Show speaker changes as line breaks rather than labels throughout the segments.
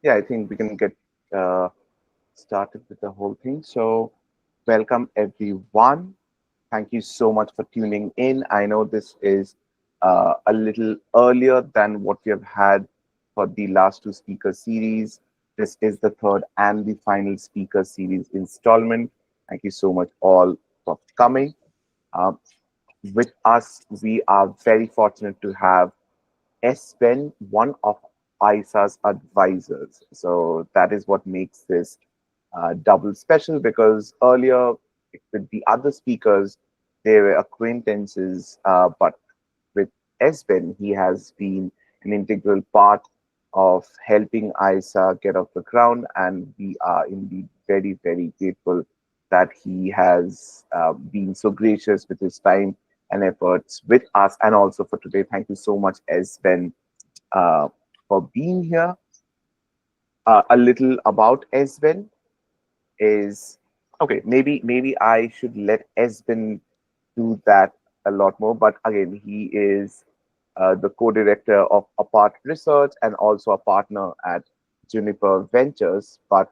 Yeah, I think we can get uh, started with the whole thing. So, welcome everyone. Thank you so much for tuning in. I know this is a little earlier than what we have had for the last two speaker series. This is the third and the final speaker series installment. Thank you so much all for coming. Um, with us, we are very fortunate to have Esben, one of ISA's advisors. So that is what makes this double special because earlier with the other speakers, they were acquaintances, but with Esben, he has been an integral part of helping ISA get off the ground, and we are indeed very, very grateful that he has been so gracious with his time and efforts with us, and also for today. Thank you so much, Esben, uh, for being here. A little about Esben is okay. Maybe I should let Esben do that a lot more. But again, he is the co-director of Apart Research and also a partner at Juniper Ventures. But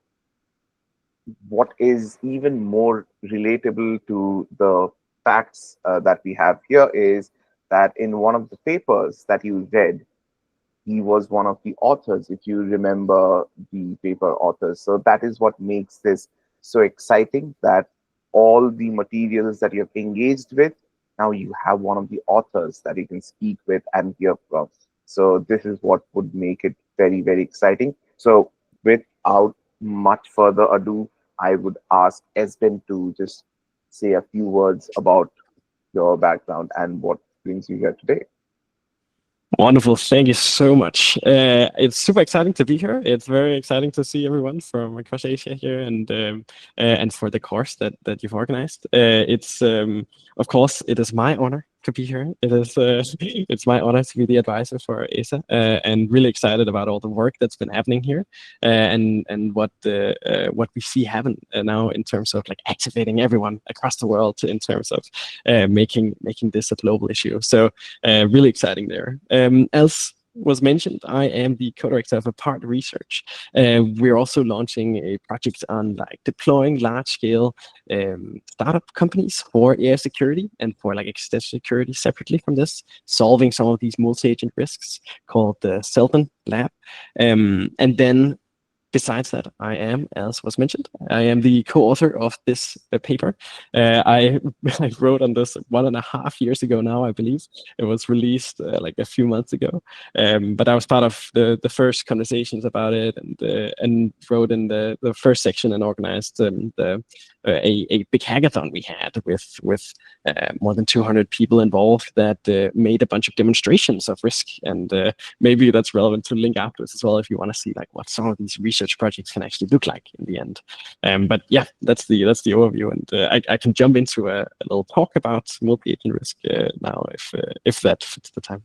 what is even more relatable to the facts that we have here is that in one of the papers that you read, he was one of the authors, if you remember the paper authors. So that is what makes this so exciting that all the materials that you have engaged with, now you have one of the authors that you can speak with and hear from. So this is what would make it very, very exciting. So without much further ado, I would ask Esben to just say a few words about your background and what brings you here today.
Wonderful. Thank you so much. It's super exciting to be here. It's very exciting to see everyone from across Asia here, and for the course that you've organized. It's of course it is my honor to be here. It is it's my honor to be the advisor for ESA, and really excited about all the work that's been happening here, and what we see happen now in terms of like activating everyone across the world in terms of making this a global issue. So really exciting there. Else was mentioned, I am the co-director of Apart Research. We're also launching a project on like deploying large-scale startup companies for AI security and for like extension security separately from this, solving some of these multi-agent risks called the Selden Lab. And then besides that, I am, as was mentioned, I am the co-author of this paper. I I wrote on this 1.5 years ago now, I believe. It was released like a few months ago. But I was part of the first conversations about it, and wrote in the first section and organized a big hackathon we had with more than 200 people involved that made a bunch of demonstrations of risk. And maybe that's relevant to link afterwards as well if you want to see like what some of these research projects can actually look like in the end. But yeah, that's the overview, and I can jump into a little talk about multi-agent risk now if that fits the time.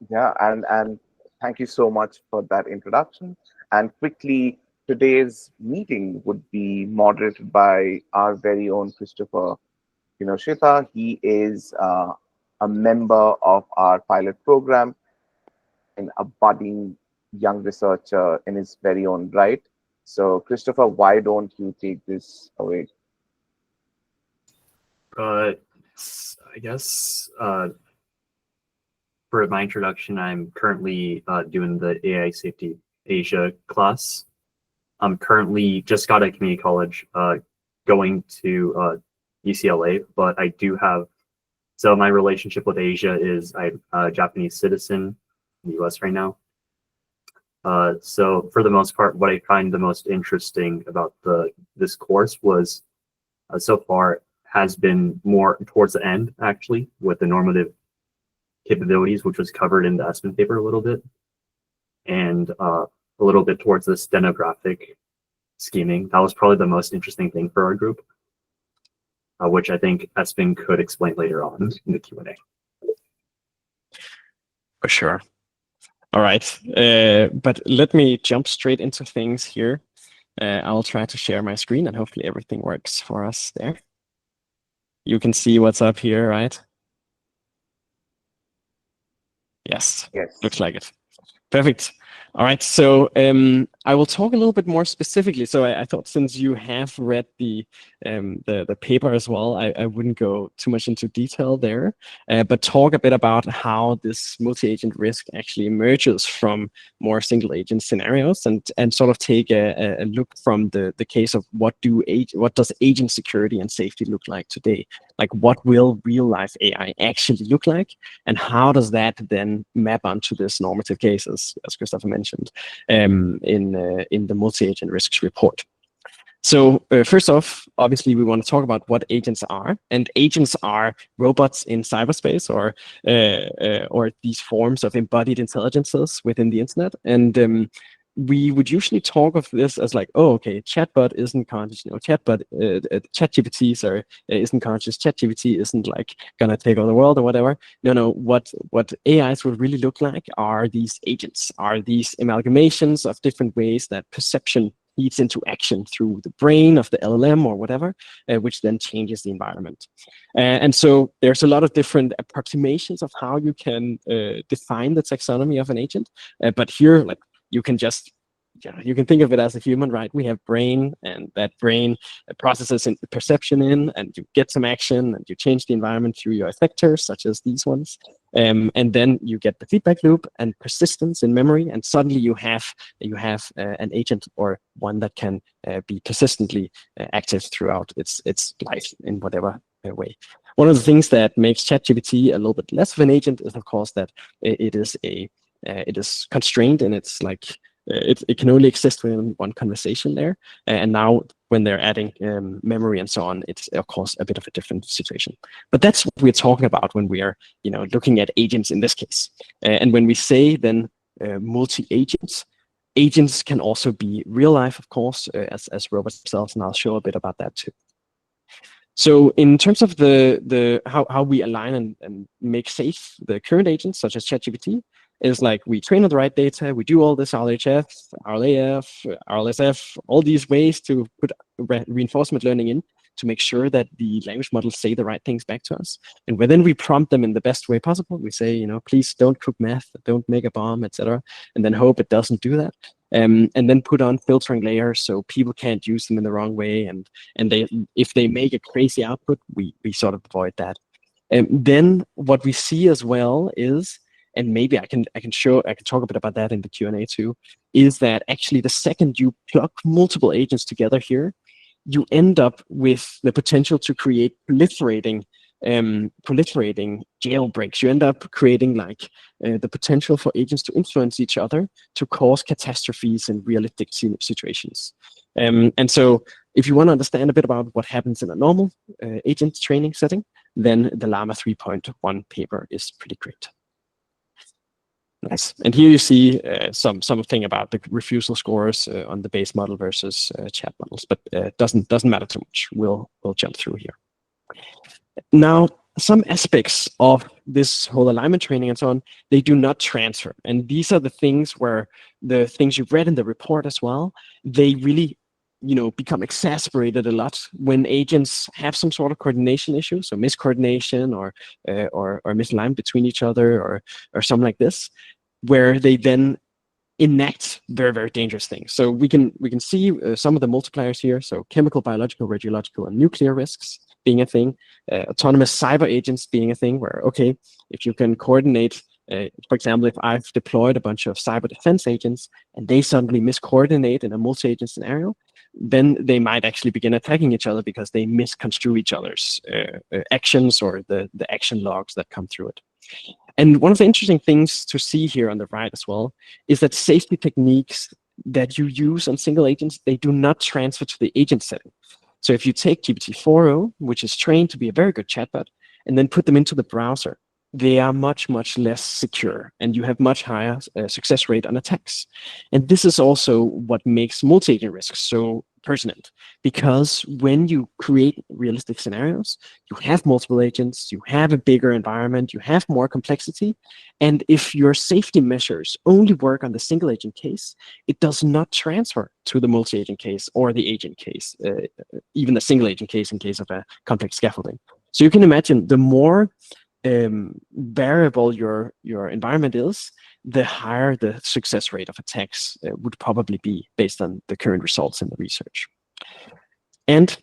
Yeah, and thank you so much for that introduction. And quickly, today's meeting would be moderated by our very own Christopher Kinoshita. He is a member of our pilot program and a budding young researcher in his very own right. So, Christopher, why don't you take this away?
Uh, I guess for my introduction, I'm currently doing the AI Safety Asia class. I'm currently just got out of community college, going to UCLA, but I do have, so my relationship with Asia is I'm a Japanese citizen in the US right now. So for the most part, what I find the most interesting about this course was so far has been more towards the end, actually, with the normative capabilities, which was covered in the Esben paper a little bit, and a little bit towards the stenographic scheming. That was probably the most interesting thing for our group, which I think Esben could explain later on in the Q&A.
For sure. All right, but let me jump straight into things here. I'll try to share my screen and hopefully everything works for us there. You can see what's up here, right? Yes,
Yes.
looks like it. Perfect. All right, so I will talk a little bit more specifically. So I thought since you have read the paper as well, I wouldn't go too much into detail there, but talk a bit about how this multi-agent risk actually emerges from more single-agent scenarios, and sort of take a look from the case of what does agent security and safety look like today? Like, what will real-life AI actually look like, and how does that then map onto this normative case, as Christopher mentioned, in the multi-agent risks report. So first off, obviously, we want to talk about what agents are, and agents are robots in cyberspace, or these forms of embodied intelligences within the internet. And we would usually talk of this as like, oh, okay, chatbot isn't conscious, ChatGPT, sorry, isn't conscious. ChatGPT isn't like gonna take over the world or whatever. No. What AIs will really look like are these agents, are these amalgamations of different ways that perception feeds into action through the brain of the LLM or whatever, which then changes the environment. And so there's a lot of different approximations of how you can define the taxonomy of an agent. But here, like, you can just, you can think of it as a human, right? We have brain, and that brain processes perception in, and you get some action, and you change the environment through your effectors, such as these ones. And then you get the feedback loop and persistence in memory, and suddenly you have an agent, or one that can be persistently active throughout its life in whatever way. One of the things that makes ChatGPT a little bit less of an agent is, of course, that it is constrained, and it's like it can only exist within one conversation there. And now when they're adding memory and so on, it's of course a bit of a different situation. But that's what we're talking about when we are looking at agents in this case. And when we say then multi-agents, agents can also be real life, of course, as robots themselves, and I'll show a bit about that too. So in terms of the how we align and make safe the current agents, such as ChatGPT, is like we train on the right data, we do all this RLHF, RLAF, RLSF, all these ways to put reinforcement learning in to make sure that the language models say the right things back to us. And then we prompt them in the best way possible. We say, please don't cook meth, don't make a bomb, etc. And then hope it doesn't do that. And then put on filtering layers so people can't use them in the wrong way. And if they make a crazy output, we sort of avoid that. And then what we see as well is, and maybe I can talk a bit about that in the Q&A too, is that actually the second you plug multiple agents together here, you end up with the potential to create proliferating jailbreaks. You end up creating like the potential for agents to influence each other to cause catastrophes in realistic situations. And so if you want to understand a bit about what happens in a normal agent training setting, then the Llama 3.1 paper is pretty great. Nice. And here you see something about the refusal scores on the base model versus chat models, but doesn't matter too much. We'll jump through here. Now, some aspects of this whole alignment training and so on, they do not transfer. And these are the things where the things you've read in the report as well, they really become exasperated a lot when agents have some sort of coordination issue, so miscoordination or misalignment between each other or something like this, where they then enact very, very dangerous things. So we can see some of the multipliers here. So chemical, biological, radiological, and nuclear risks being a thing. Autonomous cyber agents being a thing where, okay, if you can coordinate, for example, if I've deployed a bunch of cyber defense agents and they suddenly miscoordinate in a multi-agent scenario, then they might actually begin attacking each other because they misconstrue each other's actions or the action logs that come through it. And one of the interesting things to see here on the right as well is that safety techniques that you use on single agents, they do not transfer to the agent setting. So if you take GPT-4o, which is trained to be a very good chatbot, and then put them into the browser, they are much, much less secure, and you have much higher success rate on attacks. And this is also what makes multi-agent risks so pertinent, because when you create realistic scenarios, you have multiple agents, you have a bigger environment, you have more complexity, and if your safety measures only work on the single agent case, it does not transfer to the multi-agent case or the agent case, even the single agent case in case of a complex scaffolding. So you can imagine the more variable your environment is, the higher the success rate of attacks would probably be based on the current results in the research. And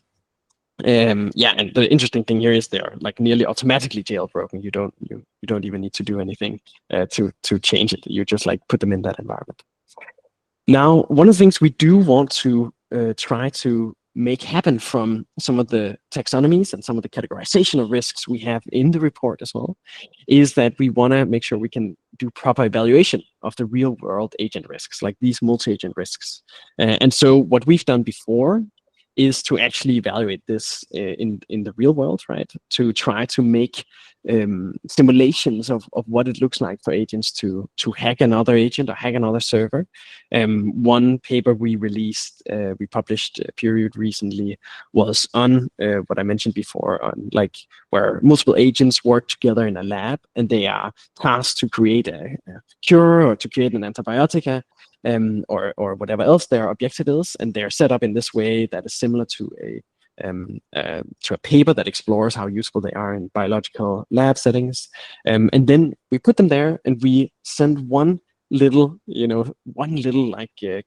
yeah, and the interesting thing here is they are like nearly automatically jailbroken. You don't even need to do anything to change it. You just like put them in that environment. Now, one of the things we do want to try to make happen from some of the taxonomies and some of the categorization of risks we have in the report as well, is that we want to make sure we can do proper evaluation of the real world agent risks, like these multi-agent risks. And so what we've done before is to actually evaluate this in the real world, right? To try to make simulations of what it looks like for agents to hack another agent or hack another server. One paper we released, we published peer-reviewed recently, was on what I mentioned before, on like where multiple agents work together in a lab and they are tasked to create a cure or to create an antibiotic, or whatever else their objective is, and they're set up in this way that is similar to a paper that explores how useful they are in biological lab settings. And then we put them there and we send one little like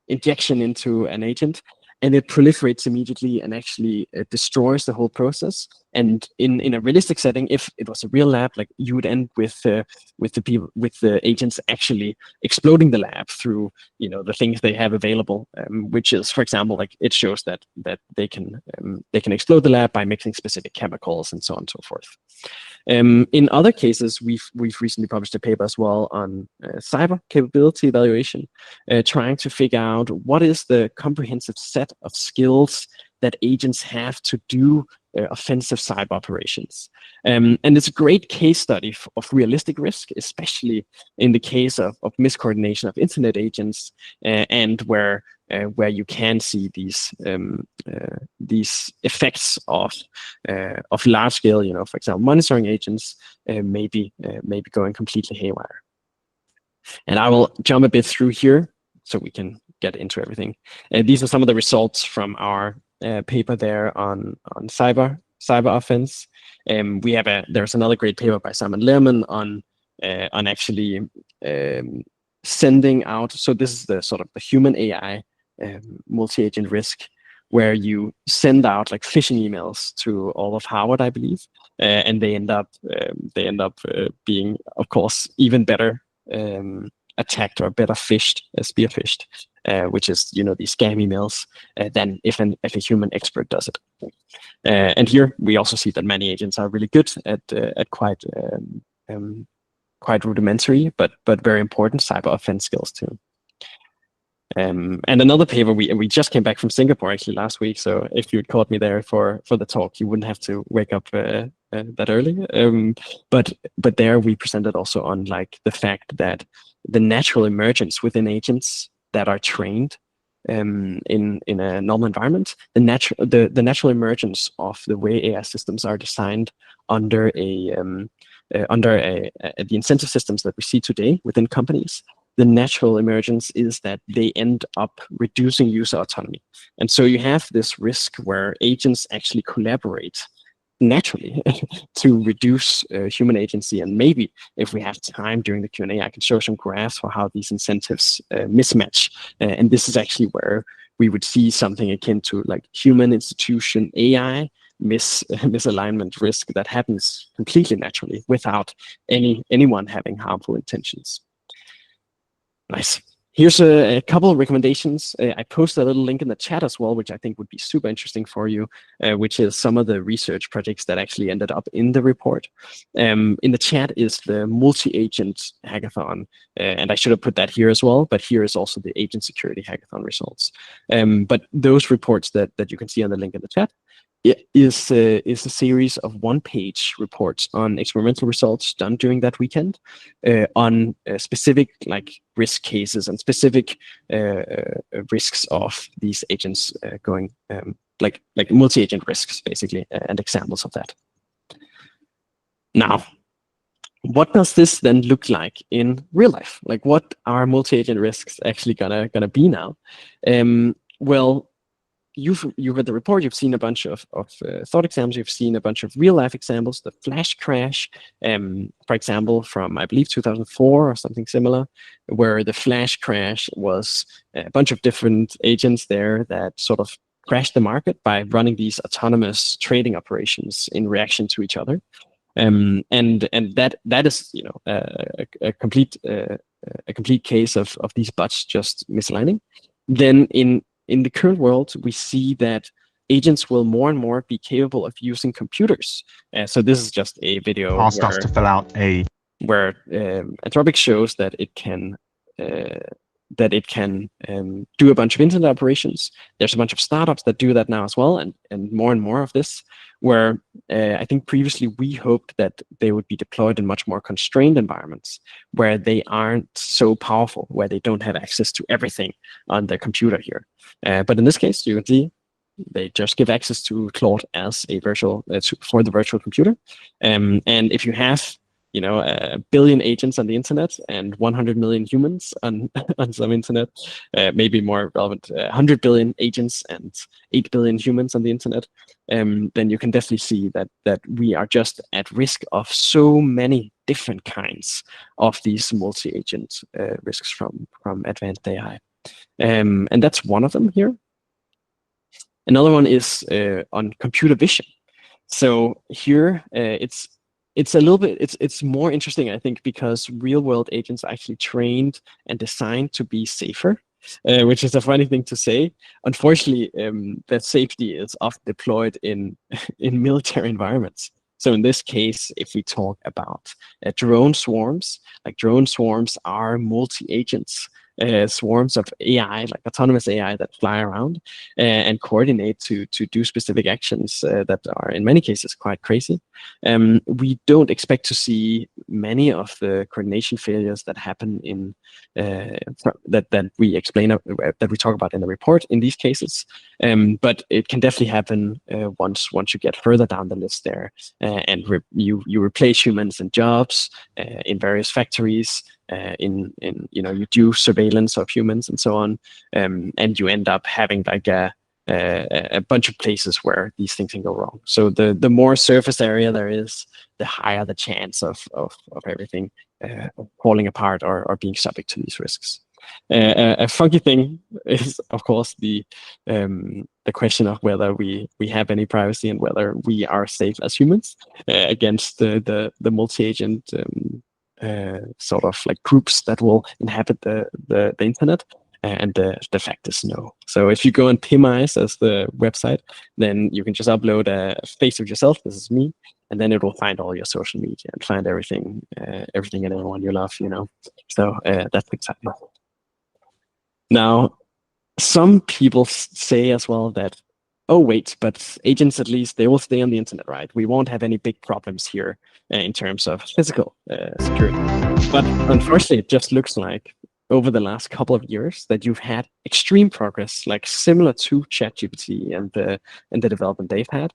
injection into an agent, and it proliferates immediately and actually destroys the whole process. And in a realistic setting, if it was a real lab, like you would end with the agents actually exploding the lab through the things they have available, which is, for example, like it shows that they can explode the lab by mixing specific chemicals and so on and so forth. In other cases, we've recently published a paper as well on cyber capability evaluation, trying to figure out what is the comprehensive set of skills that agents have to do offensive cyber operations. And it's a great case study of realistic risk, especially in the case of miscoordination of internet agents, and where you can see these effects of large scale, for example, monitoring agents maybe going completely haywire. And I will jump a bit through here so we can get into everything. These are some of the results from our paper there on cyber offense. There's another great paper by Simon Lehrman on actually sending out. So this is the sort of the human AI multi-agent risk, where you send out like phishing emails to all of Harvard, I believe, and they end up being, of course, even better attacked or better phished, spear phished, which is these scam emails, than if a human expert does it. And here we also see that many agents are really good at quite rudimentary but very important cyber offense skills too. And another paper, we just came back from Singapore actually last week, so if you'd caught me there for the talk, you wouldn't have to wake up that early. But there we presented also on like the fact that the natural emergence within agents that are trained in a normal environment, the natural emergence of the way AI systems are designed under the incentive systems that we see today within companies, the natural emergence is that they end up reducing user autonomy. And so you have this risk where agents actually collaborate naturally to reduce human agency. And maybe if we have time during the Q&A, I can show some graphs for how these incentives mismatch. And this is actually where we would see something akin to like human institution AI misalignment risk that happens completely naturally without anyone having harmful intentions. Nice. Here's a couple of recommendations. I posted a little link in the chat as well, which I think would be super interesting for you, which is some of the research projects that actually ended up in the report. In the chat is the multi-agent hackathon, and I should have put that here as well, but here is also the agent security hackathon results. But those reports that you can see on the link in the chat is a series of one-page reports on experimental results done during that weekend on specific like risk cases and specific risks of these agents going like multi-agent risks basically, and examples of that. Now, what does this then look like in real life? Like, what are multi-agent risks actually gonna be now? Well, you've read the report, you've seen a bunch of thought exams, you've seen a bunch of real life examples, the flash crash, for example, from I believe 2004 or something similar, where the flash crash was a bunch of different agents there that sort of crashed the market by running these autonomous trading operations in reaction to each other. And that is, you know, a complete case of these bots just misaligning. Then in the current world, we see that agents will more and more be capable of using computers. So this is just a video
Asked us to fill out
where Anthropic shows that it can do a bunch of internet operations. There's a bunch of startups that do that now as well, and more of this, where I think previously we hoped that they would be deployed in much more constrained environments where they aren't so powerful, where they don't have access to everything on their computer here. But in this case, you can see they just give access to Claude as a virtual for the virtual computer. And if you have, you know, 1 billion agents on the internet and 100 million humans on on some internet, maybe more relevant, 100 billion agents and 8 billion humans on the internet, then you can definitely see that we are just at risk of so many different kinds of these multi-agent risks from advanced AI. And that's one of them here. Another one is on computer vision. So here it's a little bit, it's more interesting, I think, because real world agents are actually trained and designed to be safer, which is a funny thing to say. Unfortunately, that safety is often deployed in military environments. So in this case, if we talk about drone swarms, like drone swarms are multi-agents. Swarms of AI, like autonomous AI, that fly around and coordinate to do specific actions that are in many cases quite crazy. We don't expect to see many of the coordination failures that happen in that we explain that we talk about in the report in these cases, but it can definitely happen once you get further down the list there, and you replace humans in jobs in various factories. In you know, you do surveillance of humans and so on, and you end up having like a bunch of places where these things can go wrong. So the more surface area there is, the higher the chance of everything falling apart or being subject to these risks. A funky thing is, of course, the question of whether we have any privacy and whether we are safe as humans against the multi-agent sort of like groups that will inhabit the internet, and the fact is no. So if you go on Pimize as the website, then you can just upload a face of yourself. This is me, and then it will find all your social media and find everything and everyone you love. You know, so that's exciting. Now, some people say as well that, oh wait, but agents, at least they will stay on the internet, right? We won't have any big problems here in terms of physical security. But unfortunately, it just looks like over the last couple of years that you've had extreme progress, like similar to ChatGPT and the development they've had,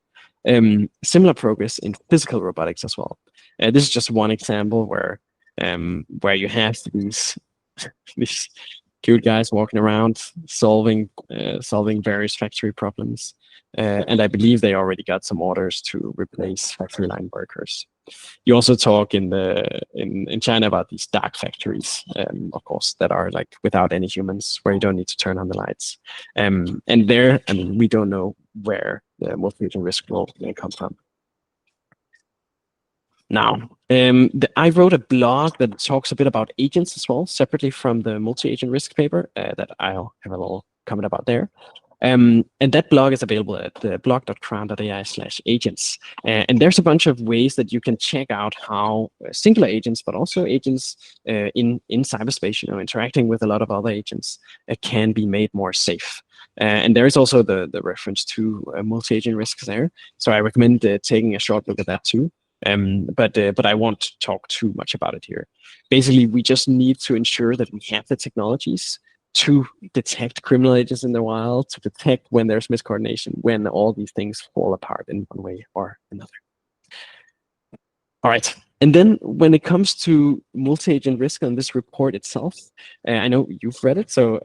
similar progress in physical robotics as well. This is just one example where you have these these cute guys walking around solving various factory problems, and I believe they already got some orders to replace factory line workers. You also talk in China about these dark factories, of course, that are like without any humans, where you don't need to turn on the lights. And there, I mean, we don't know where the multi-agent risk will come from. Now, I wrote a blog that talks a bit about agents as well, separately from the multi-agent risk paper that I'll have a little comment about there. And that blog is available at blog.kran.ai/agents. And there's a bunch of ways that you can check out how singular agents, but also agents in cyberspace, you know, interacting with a lot of other agents, can be made more safe. And there is also the reference to multi-agent risks there. So I recommend taking a short look at that too. But I won't talk too much about it here. Basically, we just need to ensure that we have the technologies to detect criminal agents in the wild, to detect when there's miscoordination, when all these things fall apart in one way or another. All right. And then when it comes to multi-agent risk on this report itself, I know you've read it, so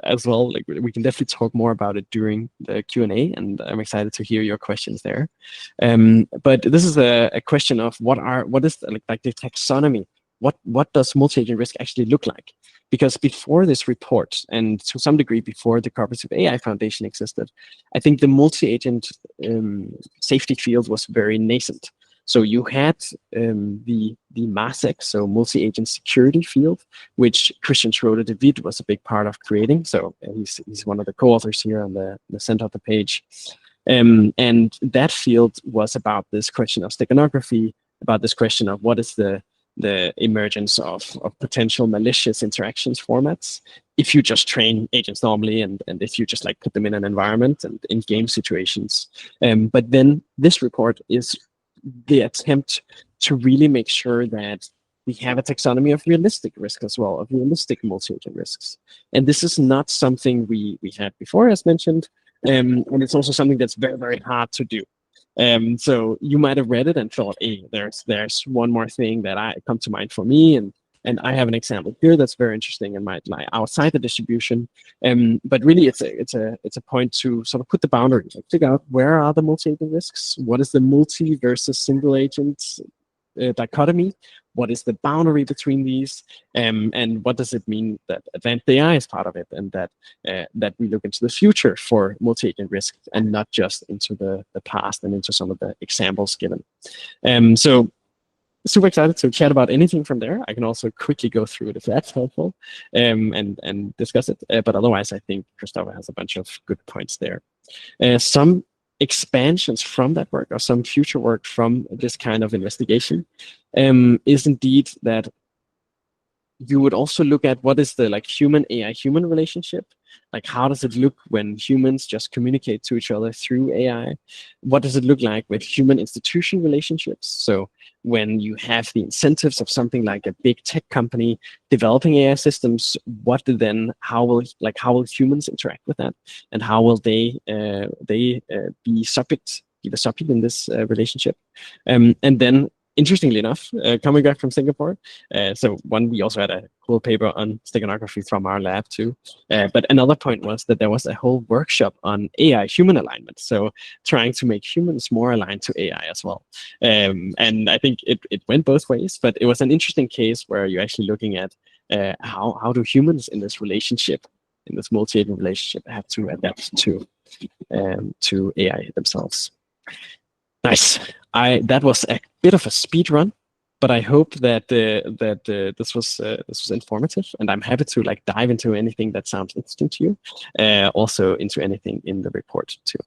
as well, like we can definitely talk more about it during the Q&A, and I'm excited to hear your questions there. But this is a question of what is like the taxonomy? What does multi-agent risk actually look like? Because before this report, and to some degree before the Cooperative AI Foundation existed, I think the multi-agent safety field was very nascent. So you had the MASEC, so multi-agent security field, which Christian Schroeder de Witt was a big part of creating. So he's one of the co-authors here on the center of the page. And that field was about this question of steganography, about this question of what is the emergence of potential malicious interactions formats if you just train agents normally and if you just like put them in an environment and in game situations. But then this report is the attempt to really make sure that we have a taxonomy of realistic risk as well, of realistic multi-agent risks. And this is not something we had before, as mentioned, and it's also something that's very, very hard to do. So you might have read it and thought, hey, there's one more thing that come to mind for me, and I have an example here that's very interesting and might lie outside the distribution. But really, it's a point to sort of put the boundary, like figure out where are the multi-agent risks, what is the multi versus single agent dichotomy, what is the boundary between these, and what does it mean that advanced AI is part of it, and that we look into the future for multi-agent risk and not just into the past and into some of the examples given. So super excited to chat about anything from there. I can also quickly go through it if that's helpful, and discuss it. But otherwise, I think Christopher has a bunch of good points there. Some expansions from that work, or some future work from this kind of investigation, is indeed that you would also look at what is the like human AI human relationship. Like, how does it look when humans just communicate to each other through AI? What does it look like with human institution relationships? So when you have the incentives of something like a big tech company developing AI systems, how will humans interact with that, and how will they be the subject in this relationship? And then, interestingly enough, coming back from Singapore, we also had a cool paper on steganography from our lab too. But another point was that there was a whole workshop on AI human alignment. So trying to make humans more aligned to AI as well. And I think it went both ways, but it was an interesting case where you're actually looking at how do humans in this relationship, in this multi-agent relationship, have to adapt to AI themselves. Nice. That was a bit of a speed run, but I hope that this was informative, and I'm happy to like dive into anything that sounds interesting to you, also into anything in the report too.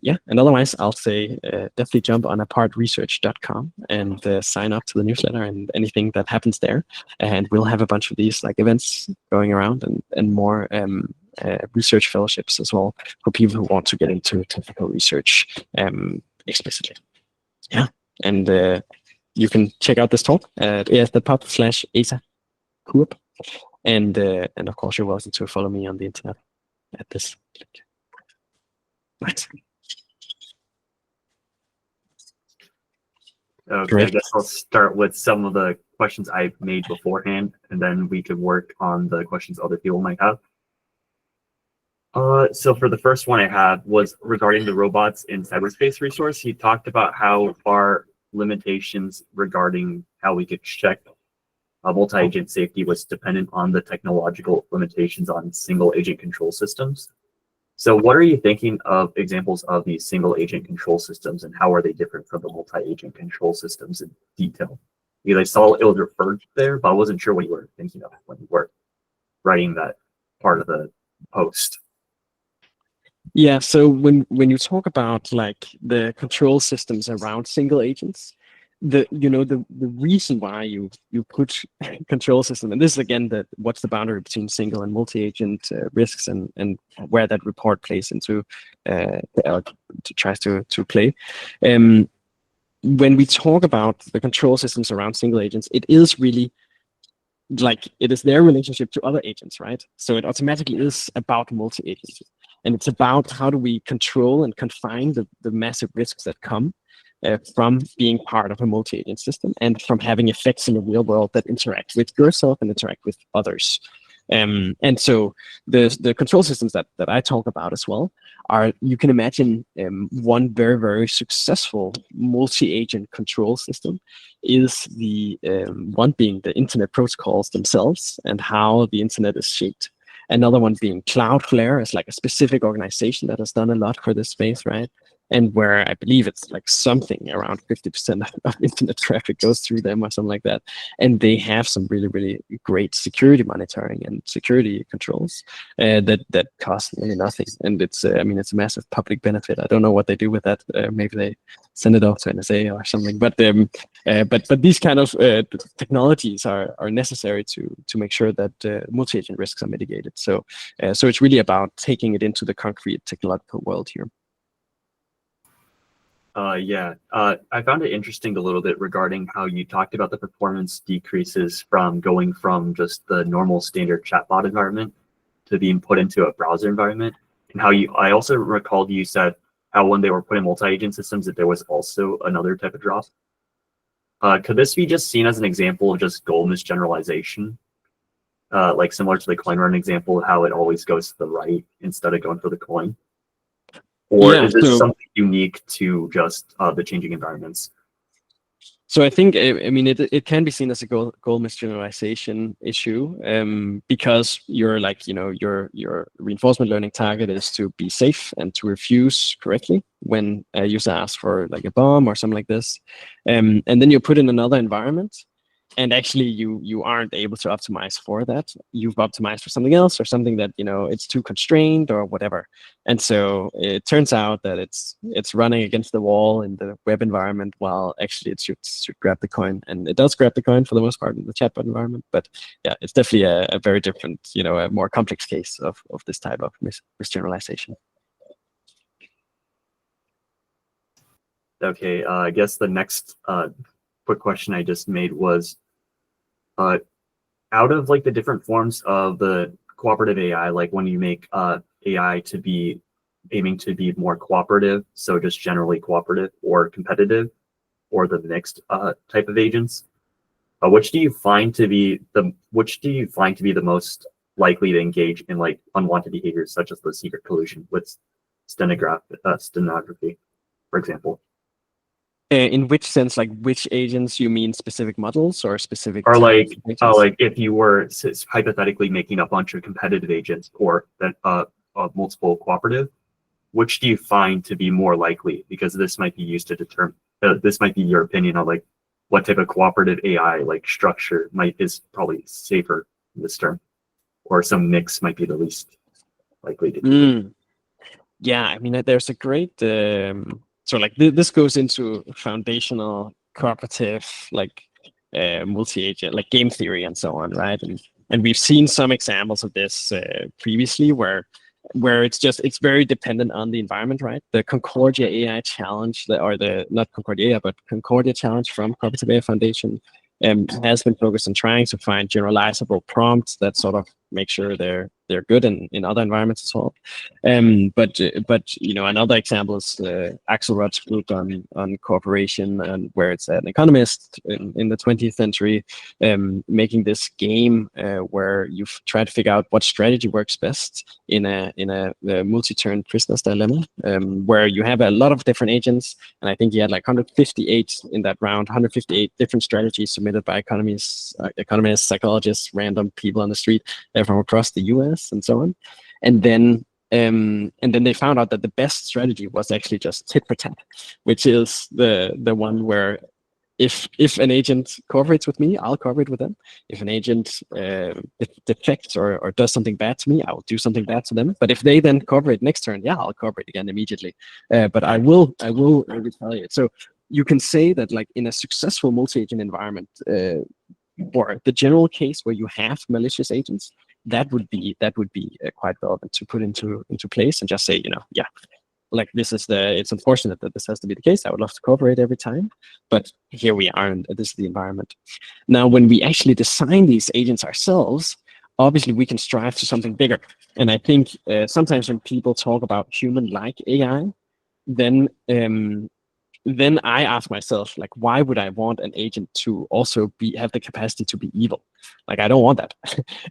Yeah, and otherwise I'll say definitely jump on apartresearch.com and sign up to the newsletter and anything that happens there, and we'll have a bunch of these like events going around and more research fellowships as well for people who want to get into technical research explicitly. Yeah, and you can check out this talk at as.pub/ASA-Coop, and of course you're welcome to follow me on the internet at this link. Right.
Okay,
Great.
I guess I'll start with some of the questions I've made beforehand, and then we could work on the questions other people might have. So for the first one I had was regarding the robots in cyberspace resource. He talked about how our limitations regarding how we could check multi-agent safety was dependent on the technological limitations on single agent control systems. So what are you thinking of examples of these single agent control systems, and how are they different from the multi-agent control systems in detail? Because I saw it was referred there, but I wasn't sure what you were thinking of when you were writing that part of the post.
Yeah, so when you talk about like the control systems around single agents, the reason why you put control system, and this is again what's the boundary between single and multi-agent risks, and where that report plays into tries to play. When we talk about the control systems around single agents, it is really like it is their relationship to other agents, right? So it automatically is about multi-agents. And it's about how do we control and confine the massive risks that come from being part of a multi-agent system and from having effects in the real world that interact with yourself and interact with others. And so the control systems that I talk about as well are, you can imagine, one very, very successful multi-agent control system is the one being the internet protocols themselves and how the internet is shaped. Another one being Cloudflare, is like a specific organization that has done a lot for this space, right? And where I believe it's like something around 50% of internet traffic goes through them or something like that. And they have some really, really great security monitoring and security controls that cost really nothing. And it's, I mean, it's a massive public benefit. I don't know what they do with that. Maybe they send it off to NSA or something. But these kind of technologies are necessary to make sure that multi-agent risks are mitigated. So it's really about taking it into the concrete technological world here.
I found it interesting a little bit regarding how you talked about the performance decreases from going from just the normal standard chatbot environment to being put into a browser environment, and how I also recalled you said how when they were put in multi-agent systems that there was also another type of drop. Could this be just seen as an example of just goal misgeneralization? Like similar to the coin run example, how it always goes to the right instead of going for the coin? Or is this something unique to just the changing environments?
So I think, I mean, it can be seen as a goal misgeneralization issue, because you're like, you know, your reinforcement learning target is to be safe and to refuse correctly when a user asks for like a bomb or something like this. And then you put in another environment, and actually you aren't able to optimize for that. You've optimized for something else, or something that, you know, it's too constrained or whatever. And so it turns out that it's running against the wall in the web environment, while actually it should grab the coin. And it does grab the coin for the most part in the chatbot environment. But yeah, it's definitely a very different, you know, a more complex case of this type of misgeneralization.
Okay, I guess the next quick question I just made was, out of like the different forms of the cooperative AI, like when you make AI to be aiming to be more cooperative, so just generally cooperative or competitive, or the mixed type of agents, which do you find to be the most likely to engage in like unwanted behaviors such as the secret collusion with stenography, for example?
In which sense, like which agents? You mean specific models or specific?
Or like if you were hypothetically making a bunch of competitive agents or that multiple cooperative, which do you find to be more likely? Because this might be used to determine. This might be your opinion on like what type of cooperative AI like structure is probably safer in this term, or some mix might be the least likely to do.
Yeah, I mean, there's a great. So like this goes into foundational cooperative, like multi-agent, like game theory and so on, right? And we've seen some examples of this previously, where it's very dependent on the environment, right? The Concordia AI challenge, not Concordia AI, but Concordia challenge from Cooperative AI Foundation has been focused on trying to find generalizable prompts that sort of make sure they're good in other environments as well. But you know, another example is Axelrod's group on cooperation, and where it's an economist in the 20th century making this game where you try to figure out what strategy works best in a multi-turn prisoner's dilemma, where you have a lot of different agents, and I think he had like 158 in that round, 158 different strategies submitted by economists, psychologists, random people on the street from across the US and so on. And then they found out that the best strategy was actually just tit for tat, which is the one where if an agent cooperates with me, I'll cooperate with them. If an agent defects or does something bad to me, I will do something bad to them. But if they then cooperate next turn, yeah, I'll cooperate again immediately. But I will retaliate. So you can say that, like, in a successful multi-agent environment, or the general case where you have malicious agents, that would be quite relevant to put into place and just say, you know, yeah, like it's unfortunate that this has to be the case. I would love to cooperate every time, but here we are, and this is the environment. Now, when we actually design these agents ourselves, obviously we can strive to something bigger. And I think sometimes when people talk about human-like AI, then then I ask myself, like, why would I want an agent to also have the capacity to be evil? Like, I don't want that.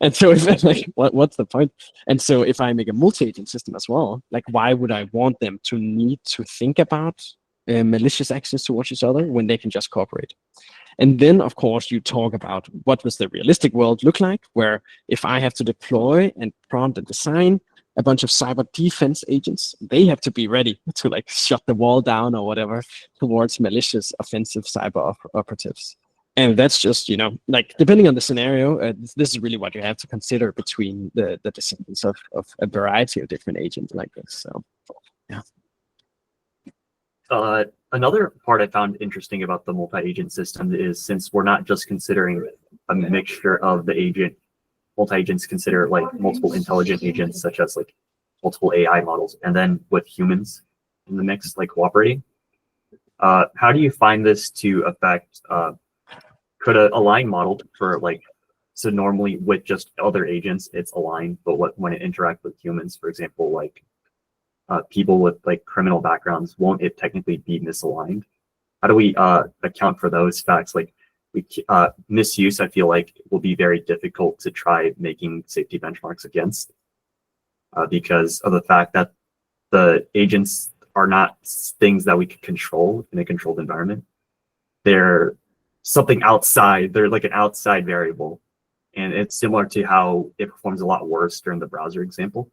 And so if like, what's the point? And so if I make a multi-agent system as well, like, why would I want them to need to think about malicious actions towards each other when they can just cooperate? And then, of course, you talk about what does the realistic world look like, where if I have to deploy and prompt and design a bunch of cyber defense agents, they have to be ready to like shut the wall down or whatever towards malicious offensive cyber operatives. And that's just, like depending on the scenario, this is really what you have to consider between the decisions of a variety of different agents like this. So, yeah.
Another part I found interesting about the multi-agent system is since we're not just considering a mixture of the agent, multi-agents consider like multiple intelligent agents, such as like multiple AI models, and then with humans in the mix, like cooperating. How do you find this to affect, could a aligned model for like, so normally with just other agents, it's aligned, but when it interacts with humans, for example, like people with like criminal backgrounds, won't it technically be misaligned? How do we account for those facts? Like misuse, I feel like will be very difficult to try making safety benchmarks against because of the fact that the agents are not things that we can control in a controlled environment. They're something outside, they're like an outside variable. And it's similar to how it performs a lot worse during the browser example.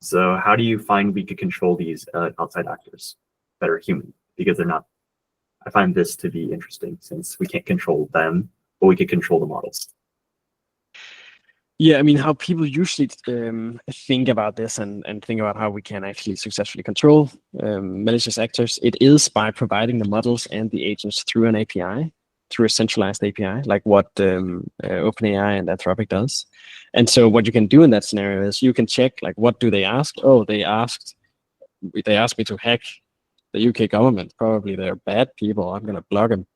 So how do you find we could control these outside actors that are human? Because they're not, I find this to be interesting since we can't control them, but we can control the models.
Yeah, I mean, how people usually think about this and think about how we can actually successfully control malicious actors, it is by providing the models and the agents through an API, through a centralized API, like what OpenAI and Anthropic does. And so what you can do in that scenario is you can check, like, what do they ask? Oh, they asked me to hack the UK government. Probably they're bad people. I'm going to block them.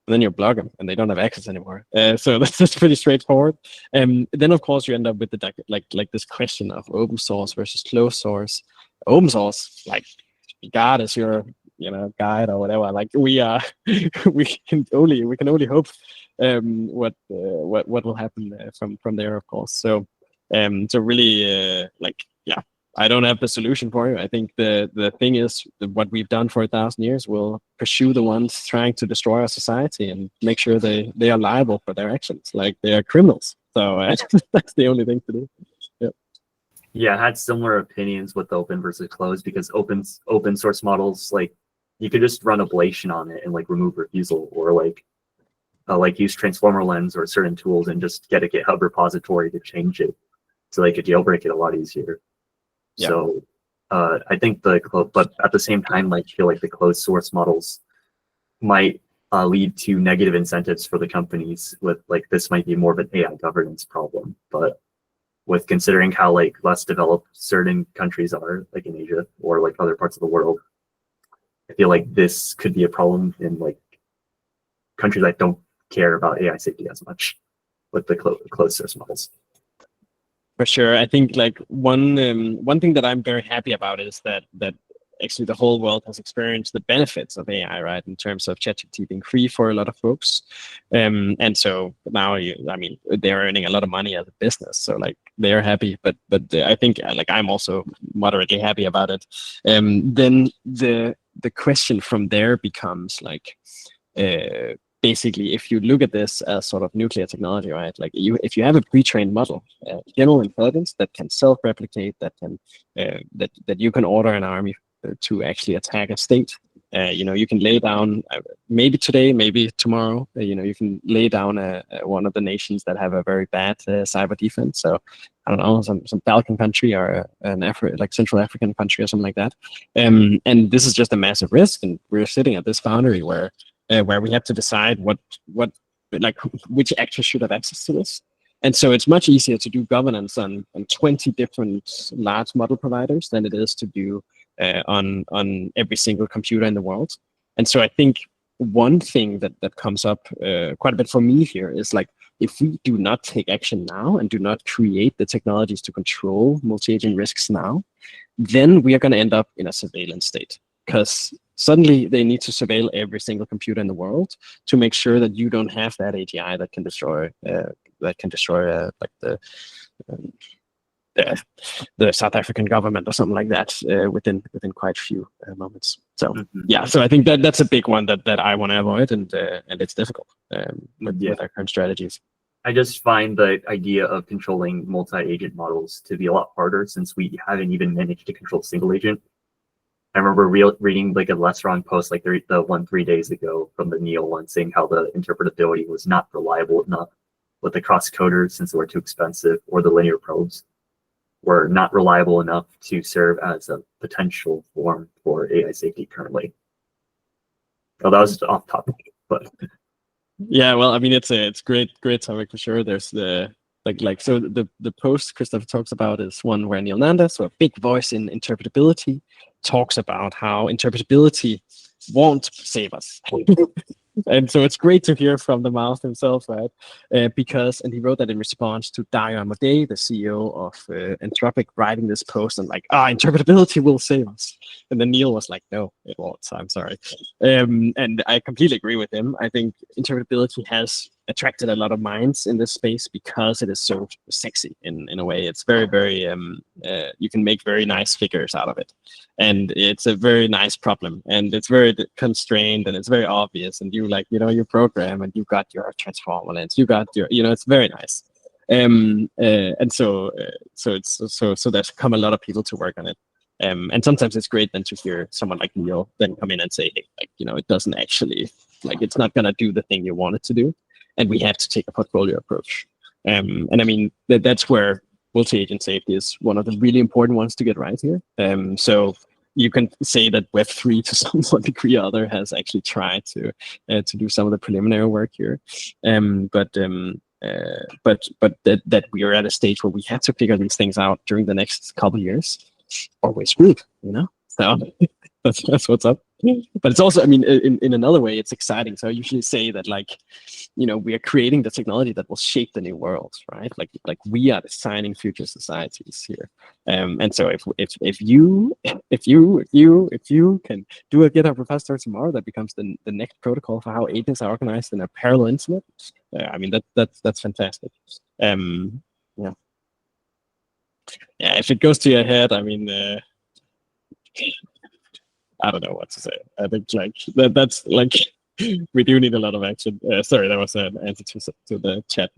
And then you block them and they don't have access anymore. So that's pretty straightforward. Then of course you end up with the like this question of open source versus closed source. Open source, like, God is your guide or whatever. Like we can only hope what will happen from there, of course. So really I don't have the solution for you. I think the thing is what we've done for 1,000 years will pursue the ones trying to destroy our society and make sure they are liable for their actions, like they are criminals. So that's the only thing to do. Yep.
Yeah, I had similar opinions with open versus closed because open source models, like you could just run ablation on it and like remove refusal or like use transformer lens or certain tools and just get a GitHub repository to change it so they could jailbreak it a lot easier. Yeah. So I think but at the same time, I feel like the closed source models might lead to negative incentives for the companies with like, this might be more of an AI governance problem, but with considering how like less developed certain countries are, like in Asia or like other parts of the world, I feel like this could be a problem in like countries that don't care about AI safety as much with the closed source models.
For sure. I think like one thing that I'm very happy about is that actually the whole world has experienced the benefits of AI, right? In terms of ChatGPT being free for a lot of folks. And so now they're earning a lot of money as a business. So like they're happy, but I think like I'm also moderately happy about it. Then the question from there becomes like, basically, if you look at this as sort of nuclear technology, right? Like if you have a pre-trained model, general intelligence that can self-replicate, that can that you can order an army to actually attack a state. You can lay down maybe today, maybe tomorrow. You can lay down one of the nations that have a very bad cyber defense. So I don't know, some Balkan country or like Central African country or something like that. And this is just a massive risk, and we're sitting at this boundary where we have to decide which actors should have access to this. And so it's much easier to do governance on 20 different large model providers than it is to do on every single computer in the world. And so I think one thing that comes up quite a bit for me here is like, if we do not take action now and do not create the technologies to control multi-agent risks now, then we are going to end up in a surveillance state. Because Suddenly, they need to surveil every single computer in the world to make sure that you don't have that AGI that can destroy like um, the South African government or something like that within quite a few moments. So yeah, so I think that's a big one that I want to avoid, and it's difficult with our current strategies.
I just find the idea of controlling multi-agent models to be a lot harder since we haven't even managed to control single agent. I remember reading like a less wrong post like the one 3 days ago from the Neil one saying how the interpretability was not reliable enough with the cross coders since they were too expensive, or the linear probes were not reliable enough to serve as a potential form for AI safety currently. Oh, that was off topic, but
yeah, well, I mean, it's great topic for sure. There's the so the post Christopher talks about is one where Neil Nanda, so a big voice in interpretability, talks about how interpretability won't save us. And so it's great to hear from the mouth himself, right? Because, and he wrote that in response to Dario Amodei, the CEO of Anthropic, writing this post and like, interpretability will save us. And then Neil was like, no, it won't. So I'm sorry. And I completely agree with him. I think interpretability has attracted a lot of minds in this space because it is so sexy in a way. It's very, very, you can make very nice figures out of it. And it's a very nice problem. And it's very constrained and it's very obvious. And you you program and you got your transformer lens, you got your, it's very nice. And so there's come a lot of people to work on it. And sometimes it's great then to hear someone like Neil then come in and say, hey, it doesn't actually, it's not going to do the thing you want it to do. And we have to take a portfolio approach. And I mean, that's where multi-agent safety is one of the really important ones to get right here. So you can say that Web3 to some degree or other has actually tried to do some of the preliminary work here. But that we are at a stage where we have to figure these things out during the next couple of years, or we're screwed, So that's what's up. But it's also, I mean, in another way, it's exciting. So I usually say that, we are creating the technology that will shape the new world, right? Like we are designing future societies here. And so if you can do a GitHub repository tomorrow that becomes the next protocol for how agents are organized in a parallel internet, I mean that's fantastic. Yeah. If it goes to your head, I mean. I don't know what to say. I think that's we do need a lot of action. Sorry, that was an answer to the chat.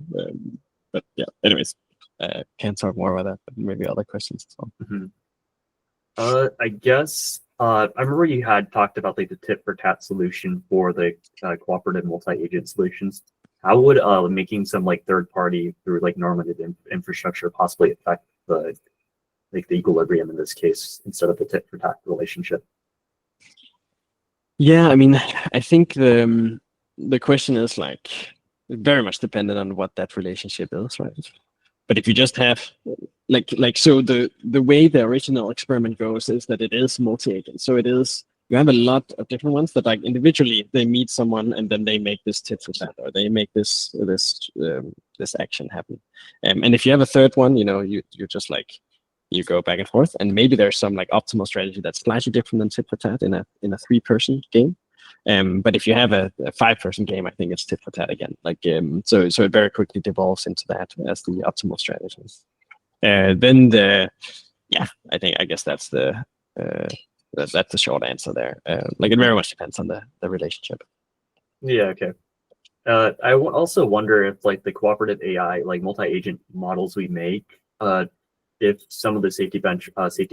But yeah, anyways, can't talk more about that. But maybe other questions as
well. I guess I remember you had talked about like the tit for tat solution for the cooperative multi-agent solutions. How would making some like third party through like normative infrastructure possibly affect the equilibrium in this case instead of the tit for tat relationship?
Yeah, I mean, I think the question is very much dependent on what that relationship is, right? But if you just have so the way the original experiment goes is that it is multi-agent. So it is, you have a lot of different ones that individually they meet someone and then they make this tit for tat, or they make this action happen. And if you have a third one, you're just you go back and forth, and maybe there's some optimal strategy that's slightly different than tit for tat in a 3-person game. But if you have a 5-person game, I think it's tit for tat again. So it very quickly devolves into that as the optimal strategies. Then I guess that's the short answer there. It very much depends on the relationship.
Yeah. Okay. I also wonder if the cooperative AI, multi-agent models we make, if some of the safety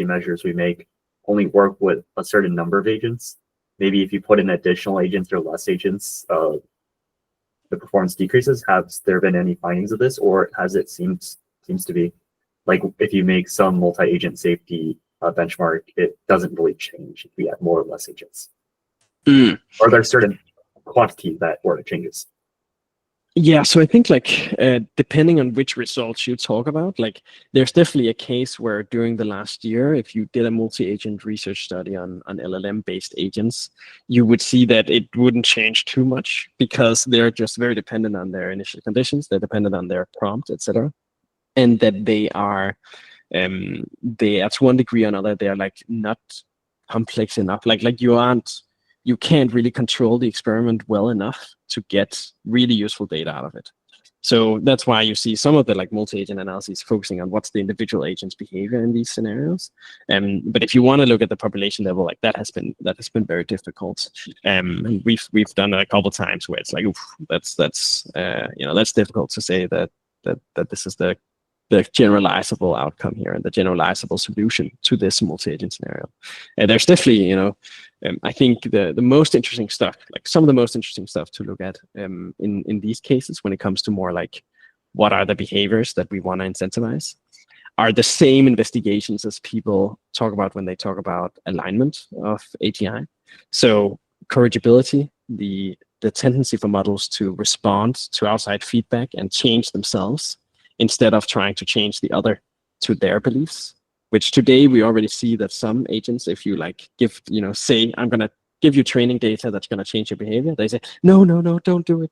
measures we make only work with a certain number of agents. Maybe if you put in additional agents or less agents, the performance decreases. Has there been any findings of this, or has it seems to be if you make some multi-agent safety benchmark, it doesn't really change if we add more or less agents? Are there certain quantities where it changes?
Yeah, so I think depending on which results you talk about, there's definitely a case where during the last year, if you did a multi-agent research study on LLM-based agents, you would see that it wouldn't change too much because they're just very dependent on their initial conditions. They're dependent on their prompt, etc., and that they are to one degree or another, they are not complex enough. You aren't you can't really control the experiment well enough to get really useful data out of it. So that's why you see some of the like multi-agent analyses focusing on what's the individual agent's behavior in these scenarios. But if you want to look at the population level, like that has been very difficult. And we've done it a couple of times where it's like, oof, that's difficult to say that this is the generalizable outcome here and the generalizable solution to this multi-agent scenario. And there's definitely, I think the most interesting stuff, like some of the most interesting stuff to look at in these cases when it comes to more like what are the behaviors that we want to incentivize, are the same investigations as people talk about when they talk about alignment of AGI. So corrigibility, the tendency for models to respond to outside feedback and change themselves instead of trying to change the other to their beliefs, which today we already see that some agents, if you like give, say, I'm going to give you training data that's going to change your behavior, they say, no, don't do it,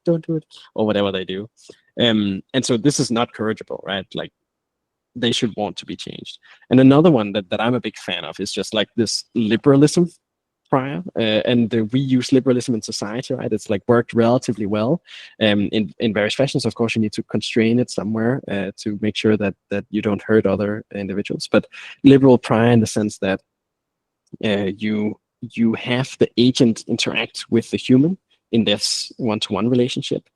or whatever they do. And so this is not corrigible, right? Like they should want to be changed. And another one that I'm a big fan of is just like this liberalism prior, and we use liberalism in society, right? It's like worked relatively well in various fashions. Of course, you need to constrain it somewhere to make sure that you don't hurt other individuals. But liberal prior in the sense that you have the agent interact with the human in this one-to-one relationship,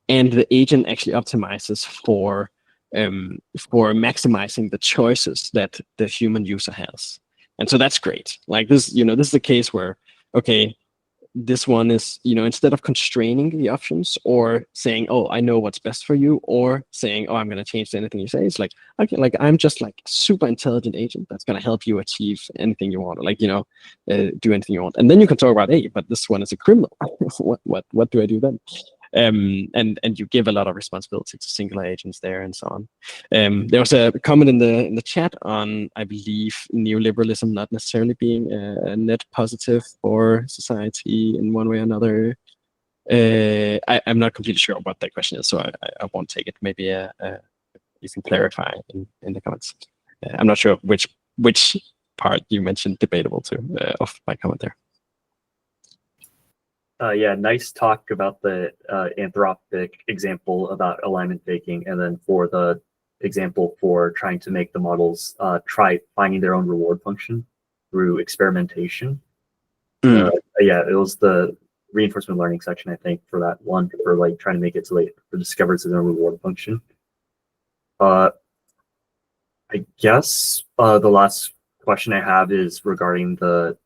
and the agent actually optimizes for maximizing the choices that the human user has. And so that's great. Like this, this is a case where, okay, this one is, instead of constraining the options or saying, oh, I know what's best for you, or saying, oh, I'm going to change anything you say, it's like, okay, like I'm just like super intelligent agent that's going to help you achieve anything you want, like, do anything you want. And then you can talk about, hey, but this one is a criminal. what do I do then? And you give a lot of responsibility to singular agents there and so on. There was a comment in the chat on, I believe, neoliberalism not necessarily being a net positive for society in one way or another. I'm not completely sure what that question is, so I won't take it. Maybe you can clarify in the comments. I'm not sure which part you mentioned debatable too of my comment there.
Yeah, nice talk about the Anthropic example about alignment faking, and then for the example for trying to make the models try finding their own reward function through experimentation. Yeah, it was the reinforcement learning section, I think, for that one, for like trying to make it so it discovers its own reward function. I guess the last question I have is regarding the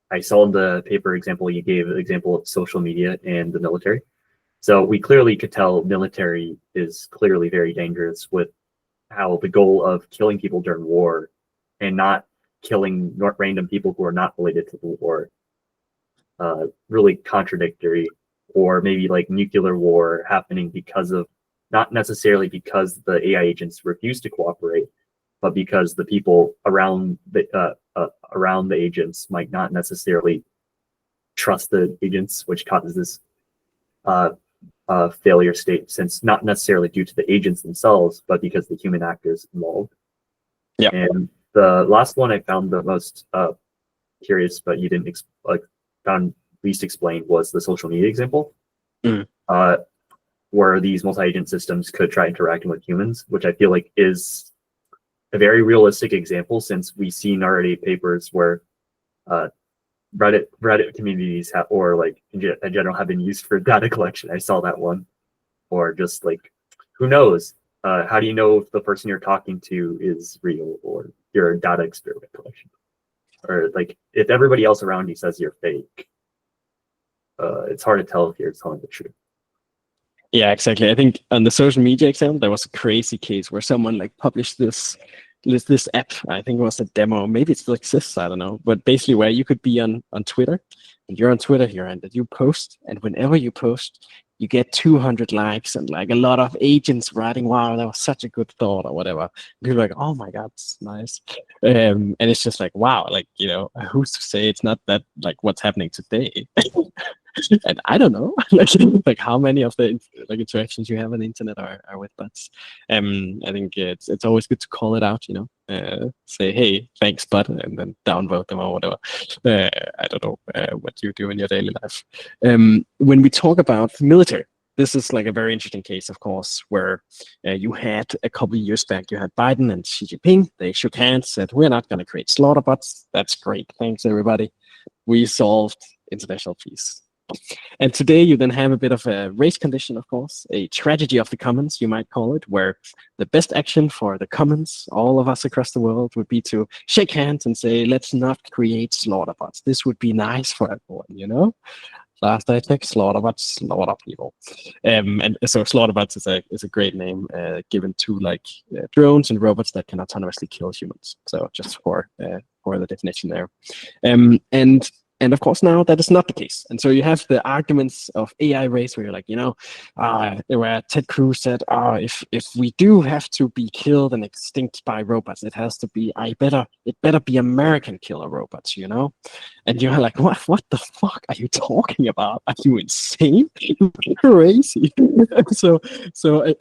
I saw in the paper example you gave an example of social media and the military. So we clearly could tell military is clearly very dangerous with how the goal of killing people during war and not killing random people who are not related to the war, really contradictory. Or maybe like nuclear war happening because of, not necessarily because the AI agents refuse to cooperate, but because the people around the agents might not necessarily trust the agents, which causes this failure state, since not necessarily due to the agents themselves, but because the human actors involved.
Yeah.
And the last one I found the most curious, but you didn't found least explained, was the social media example, where these multi-agent systems could try interacting with humans, which I feel like is a very realistic example, since we've seen already papers where Reddit communities have, or like in general, have been used for data collection. I saw that one. Or just like, who knows? How do you know if the person you're talking to is real, or you're a data experiment collection? Or like, if everybody else around you says you're fake, it's hard to tell if you're telling the truth.
Yeah, exactly. I think on the social media example, there was a crazy case where someone like published this app. I think it was a demo. Maybe it still exists. I don't know. But basically, where you could be on Twitter, and you're on Twitter here, and you post, and whenever you post, you get 200 likes and like a lot of agents writing, "Wow, that was such a good thought," or whatever. People are like, "Oh my God, it's nice," and it's just like, wow, like who's to say it's not that like what's happening today? And I don't know, like how many of the like interactions you have on the internet are with bots. I think it's always good to call it out, say, hey, thanks, bot, and then downvote them or whatever. I don't know what you do in your daily life. When we talk about military, this is like a very interesting case, of course, where you had a couple of years back, you had Biden and Xi Jinping. They shook hands, said, we're not going to create slaughter bots. That's great. Thanks, everybody. We solved international peace. And today you then have a bit of a race condition, of course, a tragedy of the commons, you might call it, where the best action for the commons, all of us across the world, would be to shake hands and say, let's not create slaughter bots. This would be nice for everyone. Last I checked, slaughterbots slaughter people, and so slaughterbots is a great name given to like drones and robots that can autonomously kill humans. So just for the definition there, and of course now that is not the case, and so you have the arguments of AI race where you're like, where Ted Cruz said, if we do have to be killed and extinct by robots, it has to be it better be American killer robots, And you're like, what the fuck are you talking about? Are you insane? Crazy. so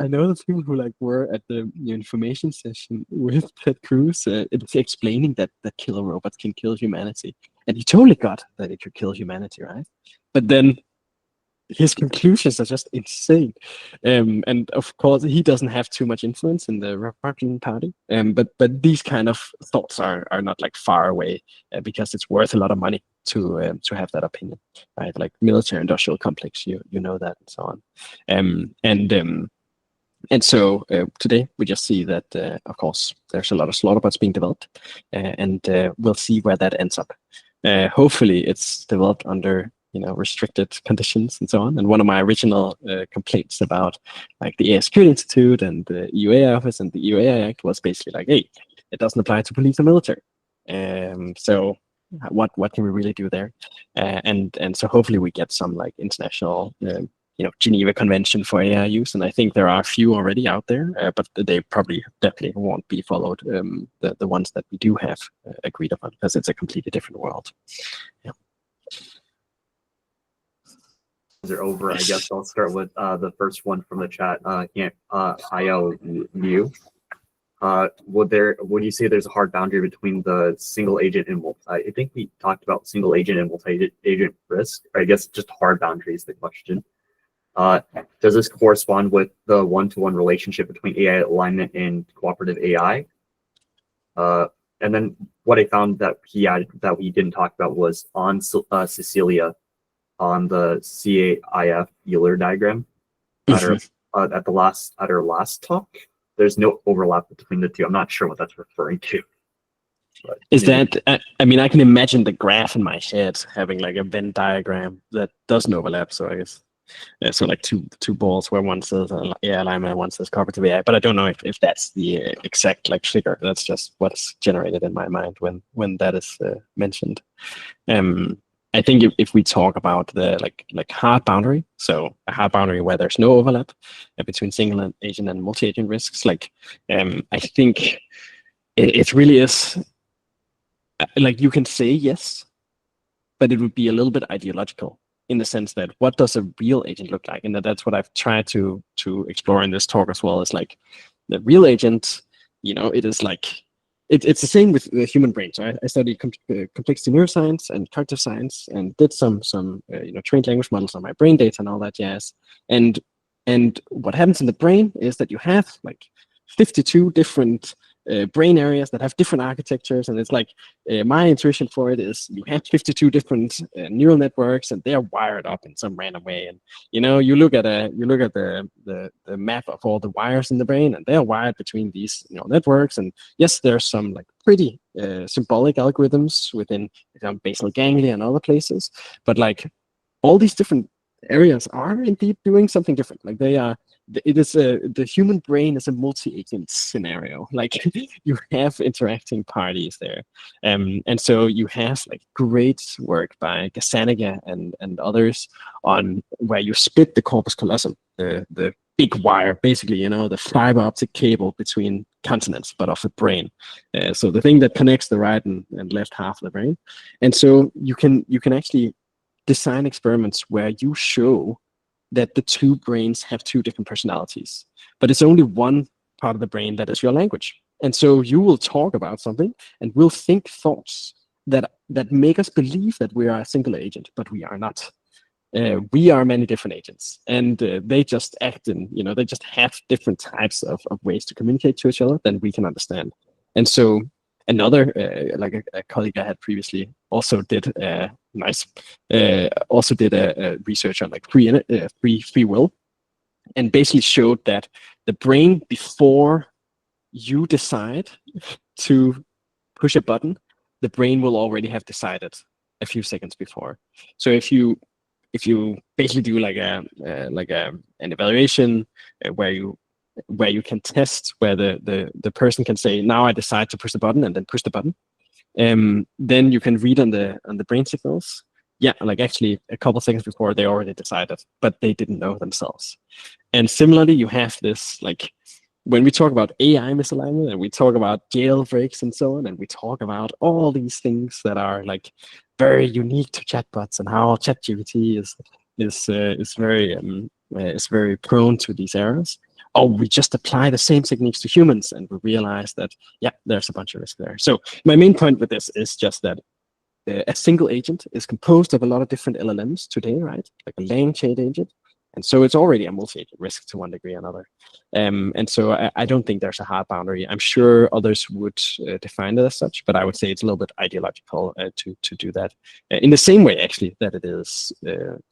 I know the people who like were at the information session with Ted Cruz explaining that killer robots can kill humanity. And he totally got that it could kill humanity, right? But then his conclusions are just insane. And of course, he doesn't have too much influence in the Republican Party. But these kind of thoughts are not like far away because it's worth a lot of money to have that opinion, right? Like military industrial complex, you know that and so on. And so today we just see that, of course, there's a lot of slaughter bots being developed, and we'll see where that ends up. Hopefully, it's developed under restricted conditions and so on. And one of my original complaints about like the AI Security Institute and the EU AI Office and the EU AI Act was basically like, hey, it doesn't apply to police and military. So what can we really do there? And so hopefully we get some like international Geneva Convention for AI use, and I think there are a few already out there, but they definitely won't be followed. The ones that we do have agreed upon, because it's a completely different world. Yeah.
Are over. I guess I'll start with the first one from the chat. ILU. Would you say there's a hard boundary between the single agent and I think we talked about single agent and multi-agent risk. I guess just hard boundaries. The question. Does this correspond with the one-to-one relationship between AI alignment and cooperative AI? And then what I found that he added that we didn't talk about was on Cecilia on the CAIF Euler diagram at our last talk. There's no overlap between the two. I'm not sure what that's referring to.
Is that, I mean, I can imagine the graph in my head having like a Venn diagram that doesn't overlap. So I guess, so like two balls where one says AI alignment and one says cooperative AI, but I don't know if that's the exact like figure. That's just what's generated in my mind when that is mentioned. I think if we talk about the like hard boundary, so a hard boundary where there's no overlap between single agent and multi-agent risks, like I think it really is like you can say yes, but it would be a little bit ideological in the sense that what does a real agent look like? And that's what I've tried to explore in this talk as well, is like the real agent, it is like, it's the same with the human brain. So I studied complexity neuroscience and cognitive science and did some trained language models on my brain data and all that jazz. And what happens in the brain is that you have like 52 different brain areas that have different architectures, and it's like my intuition for it is you have 52 different neural networks, and they're wired up in some random way. And you look at the map of all the wires in the brain, and they're wired between these neural networks. And yes, there's some like pretty symbolic algorithms within basal ganglia and other places, but like all these different areas are indeed doing something different. Like they are. It is the human brain is a multi-agent scenario. Like you have interacting parties there, and so you have like great work by Gazzaniga and others on where you split the corpus callosum, the big wire, basically, the fiber optic cable between continents, but of the brain. So the thing that connects the right and left half of the brain, and so you can actually design experiments where you show that the two brains have two different personalities, but it's only one part of the brain that is your language. And so you will talk about something and we'll think thoughts that make us believe that we are a single agent, but we are not. We are many different agents, and they just act in, they just have different types of ways to communicate to each other than we can understand. And so another, like a colleague I had previously, also did a research on like free will, and basically showed that the brain, before you decide to push a button, the brain will already have decided a few seconds before. So if you basically do like an evaluation where you can test where the person can say, now I decide to push the button, and then push the button, then you can read on the brain signals. Yeah, like actually a couple seconds before they already decided, but they didn't know themselves. And similarly, you have this, like, when we talk about AI misalignment and we talk about jailbreaks and so on, and we talk about all these things that are like very unique to chatbots and how ChatGPT is very prone to these errors. Oh, we just apply the same techniques to humans, and we realize that, yeah, there's a bunch of risk there. So my main point with this is just that a single agent is composed of a lot of different LLMs today, right? Like a lang chain agent. And so it's already a multi-agent risk to one degree or another. And so I don't think there's a hard boundary. I'm sure others would define it as such, but I would say it's a little bit ideological to do that. In the same way, actually, that it is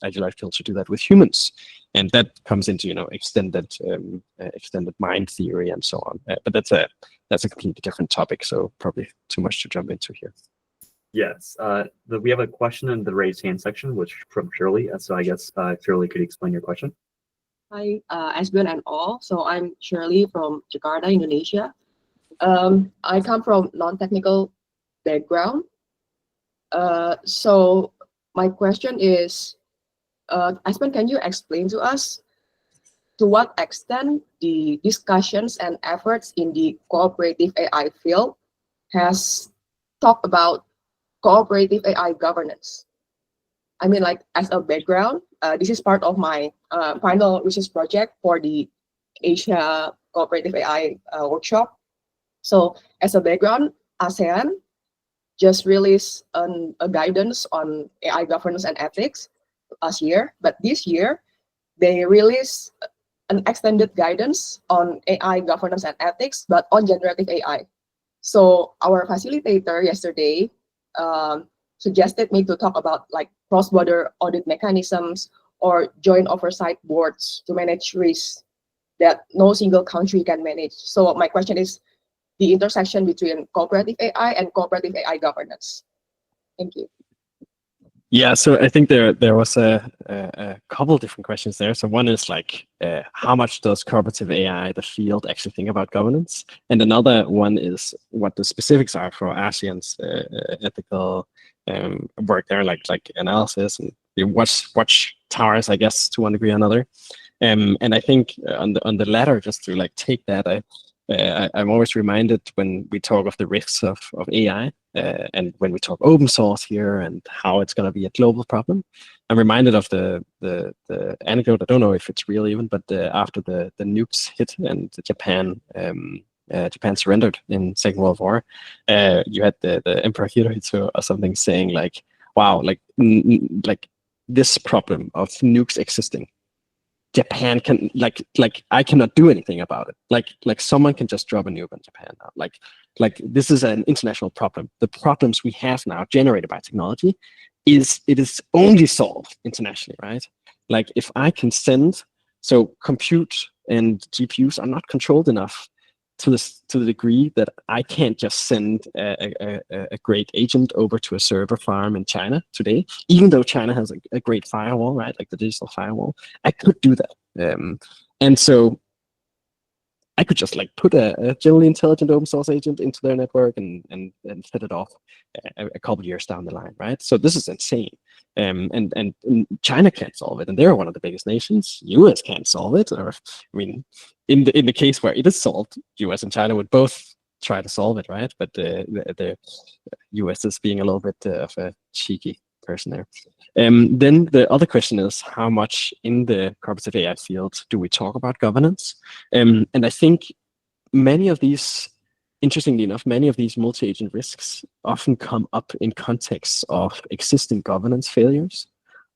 ideological to do that with humans. And that comes into, extended mind theory and so on. But that's a completely different topic, so probably too much to jump into here.
Yes, we have a question in the raised hand section, which from Shirley. So I guess Shirley, could you explain your question?
Hi, Esben and all. So I'm Shirley from Jakarta, Indonesia. I come from non-technical background. So my question is, Esben, can you explain to us to what extent the discussions and efforts in the cooperative AI field has talked about cooperative AI governance? I mean, like, as a background, this is part of my final research project for the Asia Cooperative AI workshop. So as a background, ASEAN just released a guidance on AI governance and ethics last year, but this year they released an extended guidance on AI governance and ethics, but on generative AI. So our facilitator yesterday suggested me to talk about like cross-border audit mechanisms or joint oversight boards to manage risks that no single country can manage. So my question is the intersection between cooperative AI and cooperative AI governance. Thank you.
Yeah, so I think there was a couple different questions there. So one is like, how much does cooperative AI, the field, actually think about governance? And another one is what the specifics are for ASEAN's ethical work there, like analysis and the watch towers, I guess, to one degree or another. And I think on the latter, just to like take that, I'm always reminded when we talk of the risks of AI and when we talk open source here and how it's going to be a global problem. I'm reminded of the anecdote. I don't know if it's real even, but after the nukes hit and Japan surrendered in Second World War, you had the Emperor Hirohito or something saying like, "Wow, like this problem of nukes existing, Japan can like I cannot do anything about it. Like someone can just drop a nuke on Japan now. Like this is an international problem. The problems we have now generated by technology is only solved internationally, right? Like if I can send, so compute and GPUs are not controlled enough to the degree that I can't just send a great agent over to a server farm in China today, even though China has a great firewall, right? Like the digital firewall, I could do that. And so I could just like put a generally intelligent open source agent into their network and set it off a couple years down the line, right? So this is insane. And China can't solve it, and they're one of the biggest nations. US can't solve it, or I mean, in the case where it is solved, US and China would both try to solve it, right? But the US is being a little bit of a cheeky. person there. Then the other question is, how much in the cooperative AI field do we talk about governance? And I think many of these, interestingly enough, many of these multi-agent risks often come up in contexts of existing governance failures,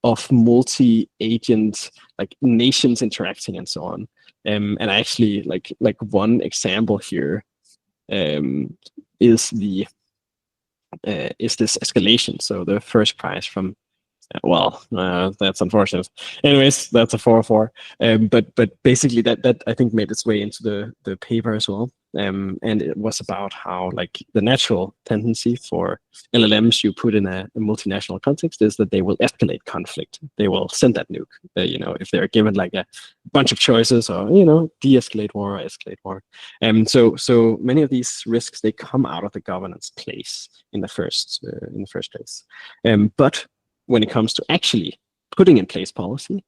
of multi-agent, like nations interacting and so on. And actually, like one example here is this escalation. So the first prize from, that's unfortunate. Anyways, that's a 404. But basically that I think made its way into the paper as well. And it was about how like the natural tendency for LLMs you put in a multinational context is that they will escalate conflict. They will send that nuke. If they're given like a bunch of choices, or de-escalate war or escalate war. So many of these risks, they come out of the governance place in the first place. But when it comes to actually putting in place policy,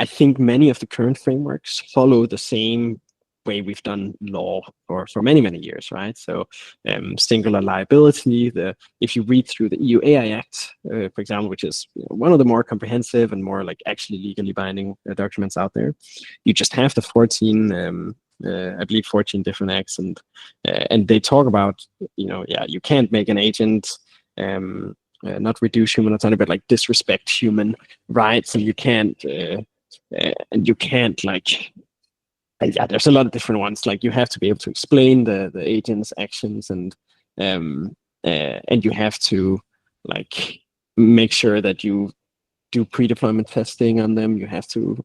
I think many of the current frameworks follow the same way we've done law for many, many years, right? So singular liability, if you read through the EU AI Act, for example, which is one of the more comprehensive and more like actually legally binding documents out there, you just have the 14, I believe 14 different acts, and they talk about, you can't make an agent not reduce human autonomy, but like disrespect human rights, and you can't like, there's a lot of different ones. Like you have to be able to explain the agent's actions, and you have to like make sure that you do pre-deployment testing on them. You have to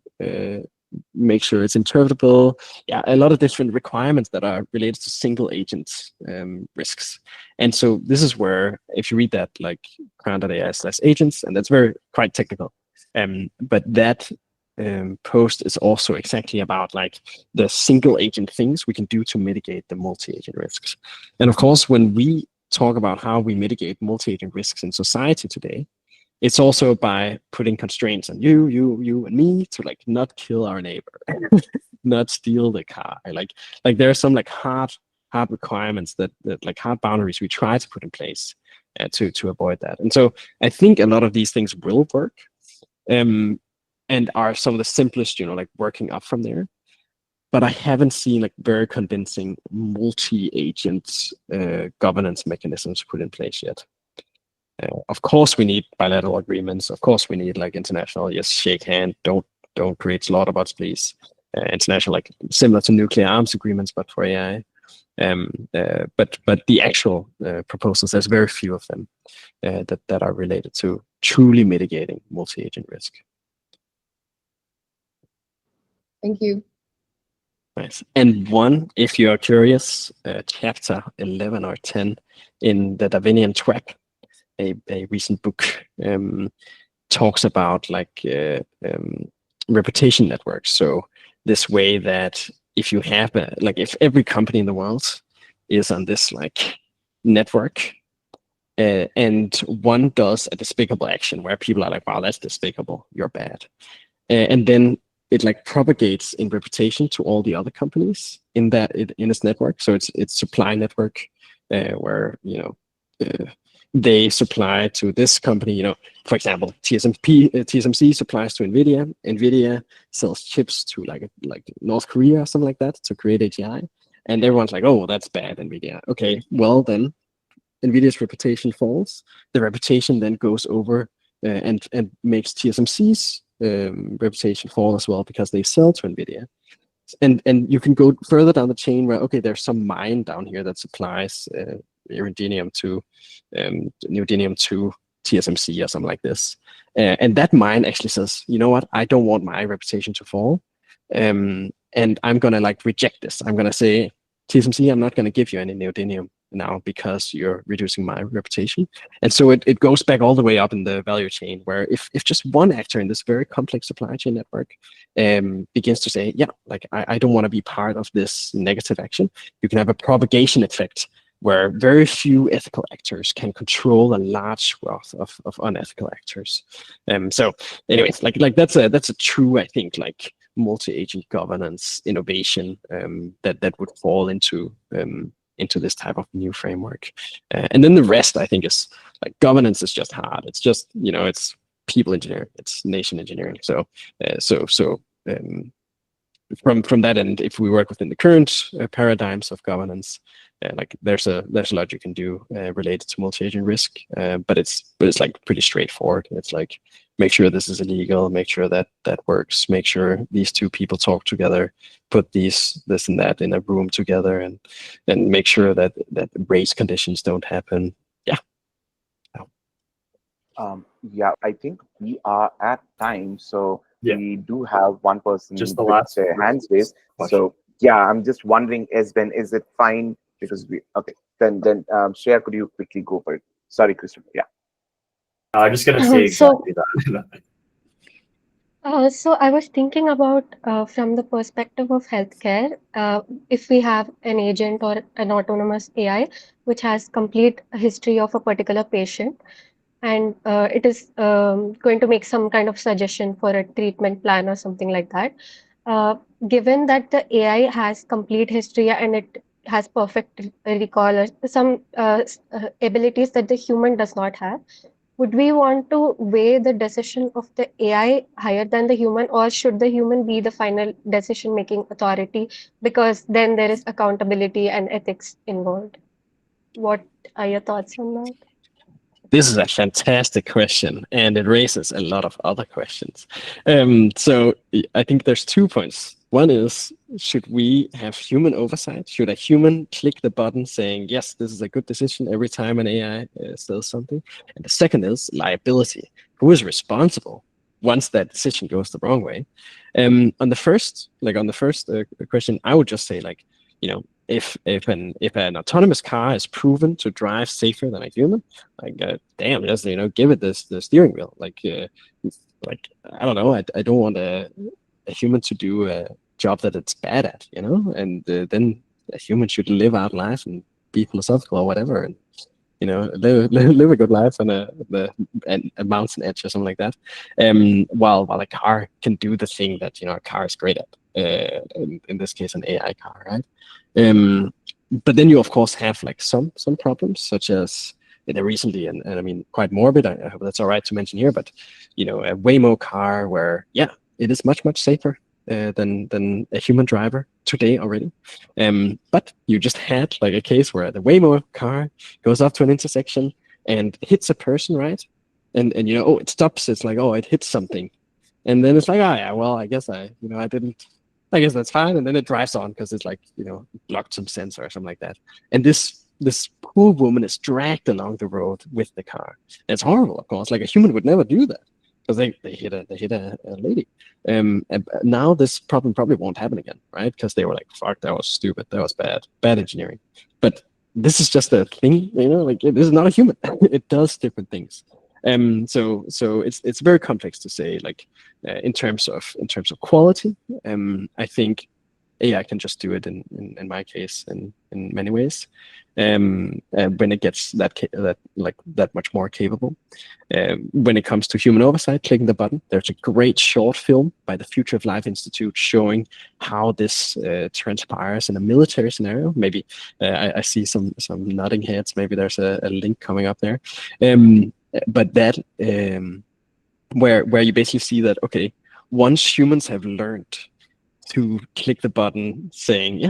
make sure it's interpretable. Yeah, a lot of different requirements that are related to single agent risks. And so this is where, if you read that, like Kran.ai/agents, and that's quite technical. But that post is also exactly about like the single agent things we can do to mitigate the multi-agent risks. And of course, when we talk about how we mitigate multi-agent risks in society today, it's also by putting constraints on you and me to like not kill our neighbor, not steal the car. Like there are some like hard requirements that like hard boundaries we try to put in place to avoid that. And so I think a lot of these things will work. And are some of the simplest, like working up from there. But I haven't seen like very convincing multi-agent governance mechanisms put in place yet. Of course, we need bilateral agreements. Of course, we need like international, yes, shake hand, don't create slaughterbots, please. International, like similar to nuclear arms agreements, but for AI. But the actual proposals, there's very few of them that are related to truly mitigating multi-agent risk.
Thank you.
Nice. And one, if you are curious, chapter 11 or 10 in the Darwinian Trap, a recent book, talks about like reputation networks. So this way that if you have if every company in the world is on this like network, and one does a despicable action where people are like, wow, that's despicable, you're bad, and then it like propagates in reputation to all the other companies in its network. So it's supply network where they supply to this company. For example, TSMC supplies to NVIDIA. NVIDIA sells chips to like North Korea or something like that to create AGI, and everyone's like, oh, that's bad, NVIDIA. Okay, well then, NVIDIA's reputation falls. The reputation then goes over and makes TSMC's reputation fall as well, because they sell to NVIDIA. And you can go further down the chain where, okay, there's some mine down here that supplies neodymium to TSMC or something like this. And that mine actually says, you know what, I don't want my reputation to fall. And I'm going to like reject this. I'm going to say, TSMC, I'm not going to give you any neodymium now because you're reducing my reputation. And so it goes back all the way up in the value chain, where if just one actor in this very complex supply chain network begins to say, yeah, like I don't want to be part of this negative action, you can have a propagation effect where very few ethical actors can control a large swath of unethical actors. So anyways, like that's a true, I think, like multi-agent governance innovation that would fall into into this type of new framework. And then the rest, I think, is like governance is just hard. It's just, it's people engineering, it's nation engineering. So from that end, if we work within the current paradigms of governance, like there's a lot you can do related to multi-agent risk, but it's like pretty straightforward. It's like make sure this is illegal, make sure that works, make sure these two people talk together, put this and that in a room together, and make sure that race conditions don't happen. Yeah.
Yeah, I think we are at time, so
Yeah.
we do have one person
Just the
with
last
their hands raised.
question.
So yeah, I'm just wondering, Esben, is it fine? Because we okay. Then Shreya, could you quickly go for it? Sorry, Christopher. Yeah.
I'm just gonna say
So,
exactly that.
so I was thinking about from the perspective of healthcare, if we have an agent or an autonomous AI which has complete history of a particular patient, and it is going to make some kind of suggestion for a treatment plan or something like that. Uh, Given that the AI has complete history and it has perfect recall or some abilities that the human does not have, would we want to weigh the decision of the AI higher than the human, or should the human be the final decision making authority? Because then there is accountability and ethics involved. What are your thoughts on that?
This is a fantastic question, and it raises a lot of other questions. So I think there's 2 points. One is, should we have human oversight? Should a human click the button saying, yes, this is a good decision every time an AI says something? And the second is liability. Who is responsible once that decision goes the wrong way? On the first question, I would just say, like, if an autonomous car is proven to drive safer than a human, like damn, just give it the steering wheel. Like I don't know, I don't want a human to do a job that it's bad at, and then a human should live out life and be philosophical or whatever, and live a good life on a mountain edge or something like that. While a car can do the thing that a car is great at. In this case, an AI car, right? But then you of course have like some problems, such as recently, and I mean quite morbid. I hope that's all right to mention here, but a Waymo car where it is much safer than a human driver today already. But you just had like a case where the Waymo car goes up to an intersection and hits a person, right? And it stops. It's like, it hits something, and then it's like, oh yeah, well, I guess I didn't. I guess that's fine. And then it drives on because it's like, blocked some sensor or something like that. And this poor woman is dragged along the road with the car. And it's horrible, of course. Like a human would never do that because they hit a lady. And now this problem probably won't happen again, right? Because they were like, fuck, that was stupid. That was bad engineering. But this is just a thing, like this is not a human. It does different things. So it's very complex to say, like in terms of quality. I think AI can just do it in my case in many ways. When it gets that much more capable. When it comes to human oversight, clicking the button, there's a great short film by the Future of Life Institute showing how this transpires in a military scenario. Maybe I see some nodding heads. Maybe there's a link coming up there. But that where you basically see that, okay, once humans have learned to click the button saying,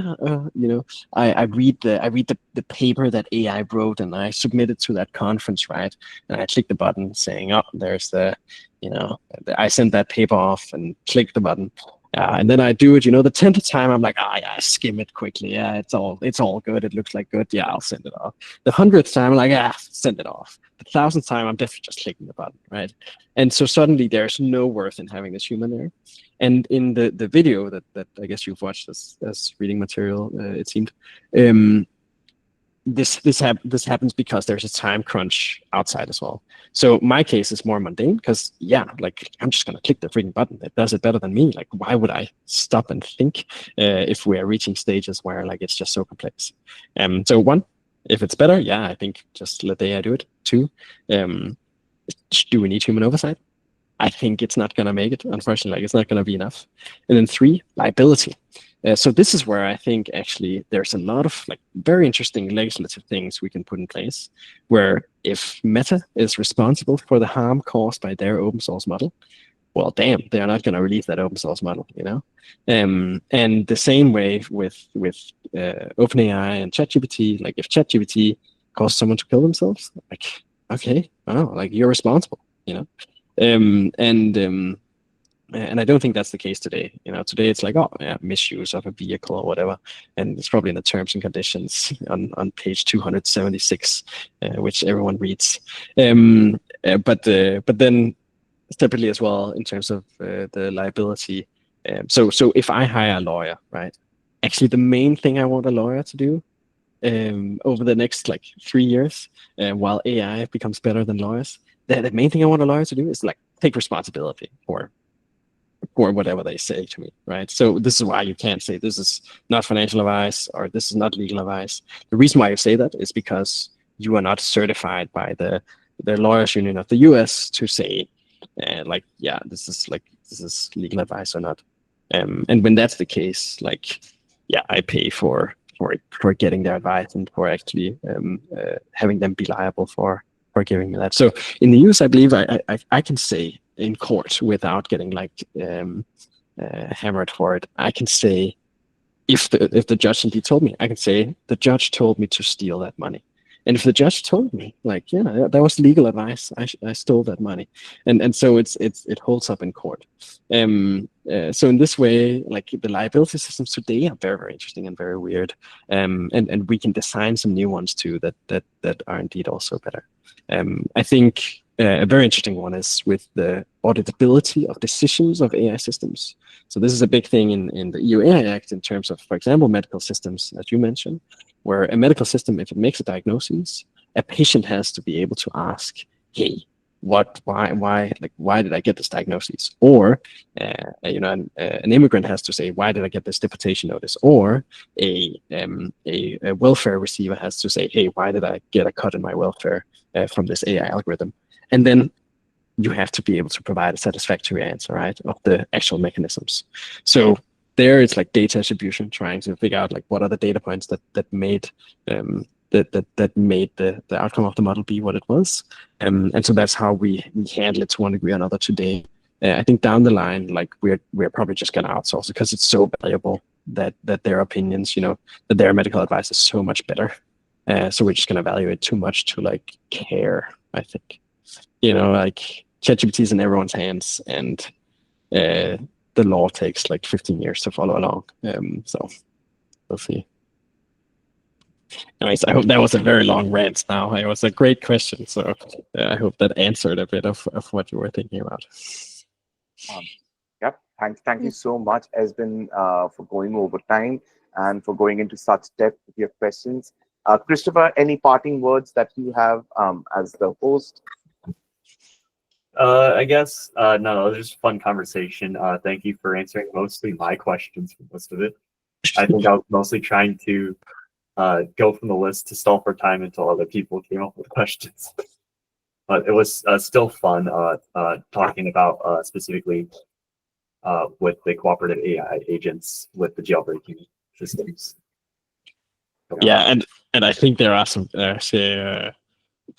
I read the paper that AI wrote and I submit it to that conference, right? And I click the button saying, oh, there's I sent that paper off and click the button. And then I do it, the 10th time, I'm like, I skim it quickly. Yeah, it's all good. It looks like good. Yeah, I'll send it off. The 100th time, I'm like, send it off. The 1,000th time, I'm definitely just clicking the button, right? And so suddenly there's no worth in having this human there. And in the video that I guess you've watched as reading material, it seemed, this happens because there's a time crunch outside as well. So my case is more mundane because like I'm just gonna click the freaking button. It does it better than me. Like why would I stop and think if we are reaching stages where like it's just so complex? So one, if it's better, I think just let the AI do it. Two, do we need human oversight? I think it's not gonna make it. Unfortunately, like it's not gonna be enough. And then three, liability. So this is where I think actually there's a lot of like very interesting legislative things we can put in place, where if Meta is responsible for the harm caused by their open source model, well, damn, they're not going to release that open source model, you know. And the same way with OpenAI and ChatGPT, like if ChatGPT caused someone to kill themselves, like okay, oh, like you're responsible, you know. And I don't think that's the case today. You know, today it's like, oh, yeah, misuse of a vehicle or whatever, and it's probably in the terms and conditions on page 276, which everyone reads. But then separately as well in terms of the liability. So if I hire a lawyer, right? Actually, the main thing I want a lawyer to do over the next like 3 years, while AI becomes better than lawyers, the main thing I want a lawyer to do is like take responsibility for whatever they say to me, right? So this is why you can't say this is not financial advice or this is not legal advice. The reason why you say that is because you are not certified by the lawyers union of the US to say like, yeah, this is legal advice or not. And when that's the case, like, yeah, I pay for getting their advice and for actually having them be liable for giving me that. So in the US, I believe I can say in court without getting like hammered for it. I can say if the judge indeed told me, I can say the judge told me to steal that money. And if the judge told me, like, yeah, that was legal advice, I stole that money, and so it holds up in court. So in this way, like the liability systems today are very, very interesting and very weird, and we can design some new ones too that are indeed also better. I think a very interesting one is with the auditability of decisions of AI systems. So this is a big thing in the EU AI Act in terms of, for example, medical systems, as you mentioned, where a medical system, if it makes a diagnosis, a patient has to be able to ask, hey, why did I get this diagnosis? Or, an immigrant has to say, why did I get this deportation notice? Or a welfare receiver has to say, hey, why did I get a cut in my welfare from this AI algorithm? And then you have to be able to provide a satisfactory answer, right, of the actual mechanisms. So there it's like data attribution, trying to figure out like what are the data points that made that made the outcome of the model be what it was. And so that's how we handle it to one degree or another today. I think down the line, like we're probably just gonna outsource it because it's so valuable that their opinions, that their medical advice is so much better. So we're just gonna evaluate too much to like care, I think. Like ChatGPT is in everyone's hands, and the law takes like 15 years to follow along. So we'll see. Anyways, I hope that was a very long rant now. It was a great question. So I hope that answered a bit of what you were thinking about.
Yep. Thank you so much, Esben, for going over time and for going into such depth with your questions. Christopher, any parting words that you have as the host?
I guess no, it was just a fun conversation. Thank you for answering mostly my questions for most of it. I think I was mostly trying to go from the list to stall for time until other people came up with questions. But it was still fun talking about specifically with the cooperative AI agents with the jailbreaking systems.
Yeah, and I think there are some. Can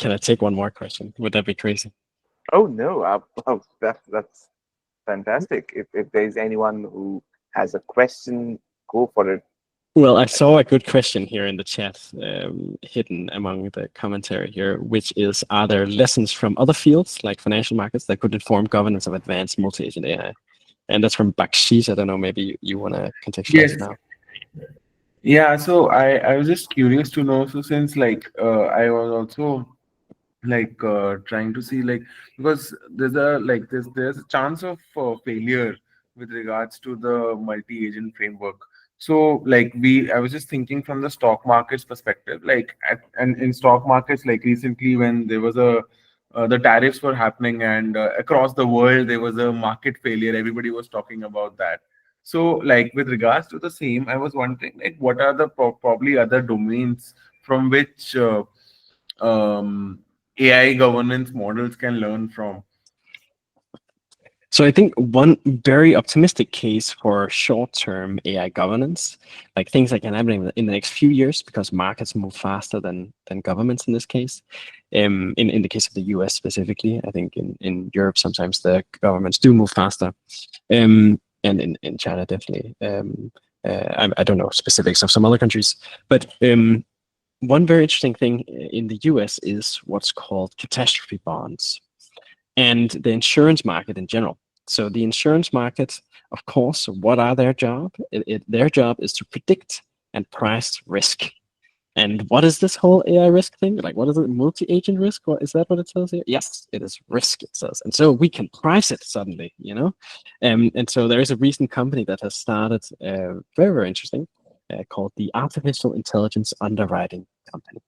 I take one more question? Would that be crazy?
Oh no, that's fantastic. If there's anyone who has a question, go for it.
Well, I saw a good question here in the chat, hidden among the commentary here, which is, are there lessons from other fields like financial markets that could inform governance of advanced multi-agent AI? And that's from Bakshish. I don't know, maybe you want to contextualize
Yes.
now.
Yeah, so I was just curious to know. So since I was also trying to see because there's a chance of failure with regards to the multi-agent framework. So I was just thinking from the stock markets perspective, and in stock markets, like recently when there was the tariffs were happening, and across the world there was a market failure. Everybody was talking about that. So with regards to the same, I was wondering what are the probably other domains from which AI governance models can learn from.
So I think one very optimistic case for short-term AI governance, like things that can happen in the next few years, because markets move faster than governments in this case. In the case of the US specifically, I think in Europe sometimes the governments do move faster, and in China definitely. I don't know specifics of some other countries, but one very interesting thing in the US is what's called catastrophe bonds and the insurance market in general. So the insurance market, of course, what are their job? Their job is to predict and price risk. And what is this whole AI risk thing? Like, what is it? Multi-agent risk? What is that? What it says here? Yes, it is risk. It says, and so we can price it suddenly, you know. And so there is a recent company that has started, very very interesting, called the Artificial Intelligence Underwriting Company,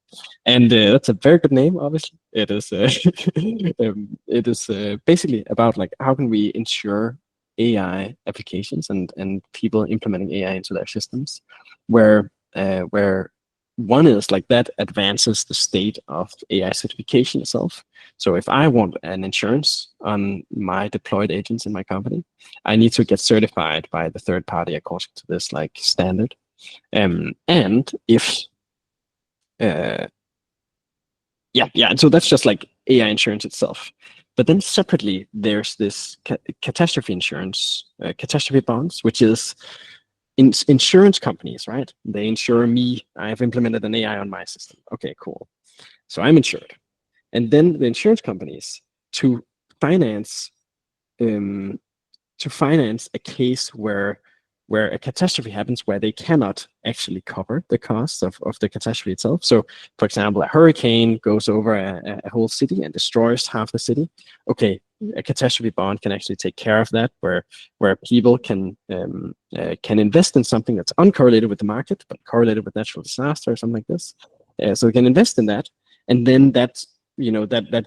and that's a very good name. Obviously, it is. It is basically about like how can we ensure AI applications and people implementing AI into their systems, where one is like that advances the state of AI certification itself. So if I want an insurance on my deployed agents in my company, I need to get certified by the third party according to this like standard. And if and so that's just like AI insurance itself. But then separately, there's this catastrophe insurance, catastrophe bonds, which is insurance companies, right? They insure me. I have implemented an AI on my system. Okay, cool. So I'm insured. And then the insurance companies to finance a case where a catastrophe happens where they cannot actually cover the costs of the catastrophe itself. So, for example, a hurricane goes over a whole city and destroys half the city. Okay, a catastrophe bond can actually take care of that, where people can invest in something that's uncorrelated with the market, but correlated with natural disaster or something like this. So they can invest in that, and then that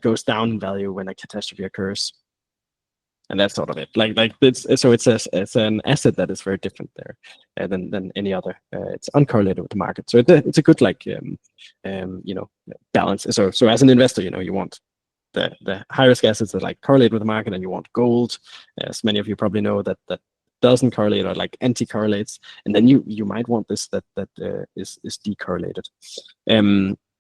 goes down in value when a catastrophe occurs. And that's sort of it. It's an asset that is very different there than any other. It's uncorrelated with the market, so it's a good balance. So as an investor, you want the high risk assets that like correlate with the market, and you want gold, as many of you probably know that doesn't correlate or like anti-correlates, and then you might want this that is decorrelated.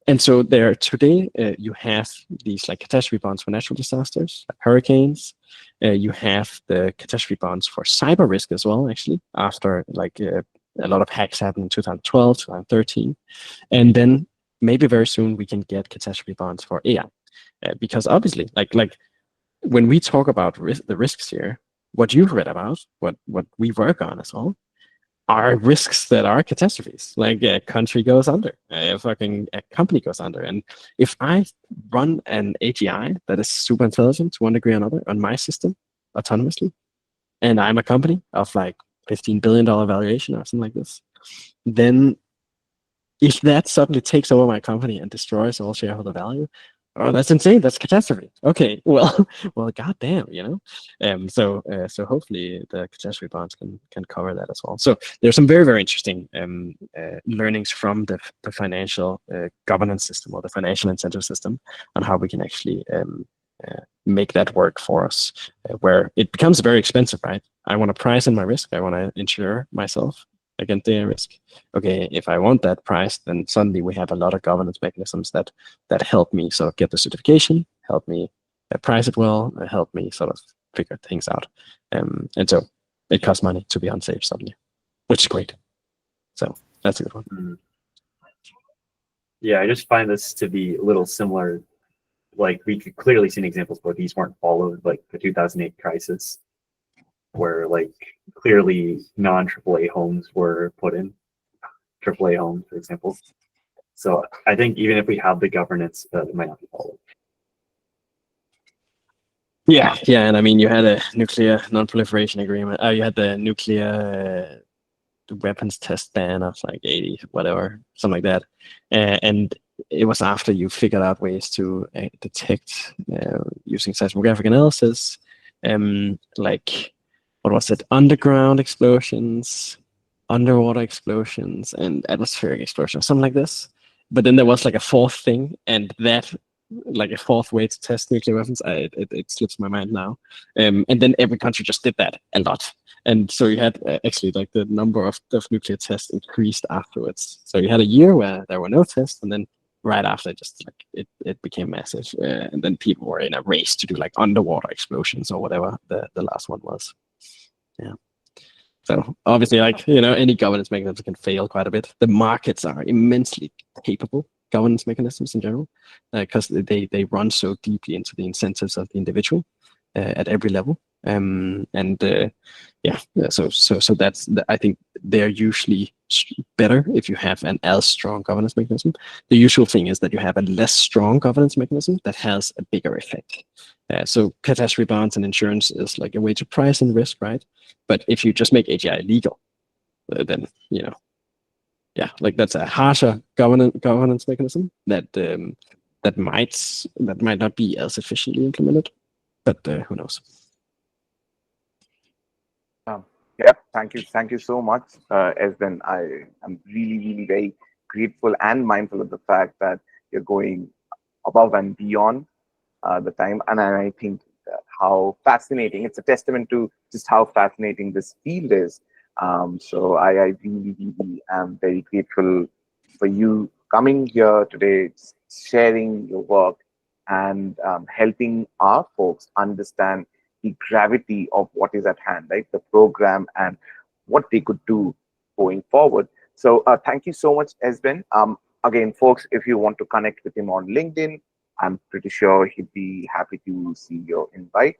And so there today, you have these like catastrophe bonds for natural disasters, like hurricanes. You have the catastrophe bonds for cyber risk as well, actually, after like a lot of hacks happened in 2012, 2013. And then maybe very soon we can get catastrophe bonds for AI. Because obviously, like when we talk about the risks here, what you've read about, what we work on as well, are risks that are catastrophes. Like a country goes under, a company goes under. And if I run an AGI that is super intelligent to one degree or another on my system autonomously, and I'm a company of like $15 billion valuation or something like this, then if that suddenly takes over my company and destroys all shareholder value, oh, that's insane. That's catastrophe. Okay, well, goddamn, So hopefully the catastrophe bonds can cover that as well. So there's some very very interesting learnings from the financial governance system or the financial incentive system on how we can actually make that work for us, where it becomes very expensive, right? I want to price in my risk. I want to insure myself against the risk. Okay, if I want that price, then suddenly we have a lot of governance mechanisms that help me sort of get the certification, help me price it well, help me sort of figure things out. And so it costs money to be unsafe suddenly, which is great. So that's a good one.
Mm. Yeah, I just find this to be a little similar. Like we could clearly see examples where these weren't followed, like the 2008 crisis, where like clearly non-AAA homes were put in, AAA homes, for example. So I think even if we have the governance, it might not be followed.
Yeah, and I mean, you had a nuclear non-proliferation agreement. You had the nuclear weapons test ban of like 80, whatever, something like that. And it was after you figured out ways to detect using seismographic analysis, like, what was it? Underground explosions, underwater explosions, and atmospheric explosions, something like this. But then there was like a fourth thing, and that like a fourth way to test nuclear weapons. It slips my mind now. And then every country just did that a lot. And so you had actually like the number of nuclear tests increased afterwards. So you had a year where there were no tests, and then right after, just like it became massive. And then people were in a race to do like underwater explosions or whatever the last one was. Yeah. So obviously, like, any governance mechanism can fail quite a bit. The markets are immensely capable governance mechanisms in general, because they run so deeply into the incentives of the individual at every level. So that's I think they're usually better if you have an as strong governance mechanism. The usual thing is that you have a less strong governance mechanism that has a bigger effect. So catastrophe bonds and insurance is like a way to price and risk, right? But if you just make AGI legal, then like that's a harsher governance mechanism that might not be as efficiently implemented. But who knows?
Yeah, thank you so much, Esben. I am really very grateful and mindful of the fact that you're going above and beyond the time, and I think how fascinating. It's a testament to just how fascinating this field is. So I really am very grateful for you coming here today, sharing your work, and helping our folks understand the gravity of what is at hand, right? The program and what they could do going forward. So thank you so much, Esben. Again, folks, if you want to connect with him on LinkedIn, I'm pretty sure he'd be happy to see your invite.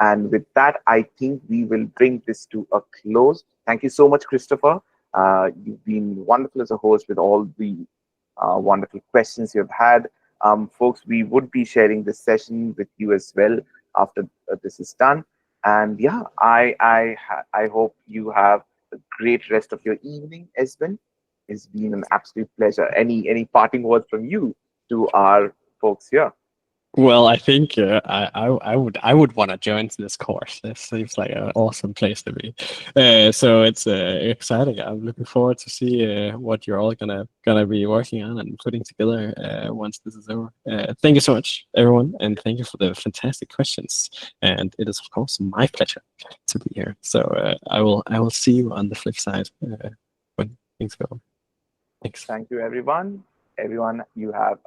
And with that, I think we will bring this to a close. Thank you so much, Christopher. You've been wonderful as a host with all the wonderful questions you've had. Folks, we would be sharing this session with you as well after this is done. And yeah, I hope you have a great rest of your evening, Esben. It's been an absolute pleasure. Any parting words from you to our folks here?
Well, I think I would want to join this course. This seems like an awesome place to be. So it's exciting. I'm looking forward to see what you're all gonna be working on and putting together once this is over. Thank you so much, everyone, and thank you for the fantastic questions. And it is of course my pleasure to be here. So I will see you on the flip side when things go. Thanks.
Thank you, everyone. Everyone, you have a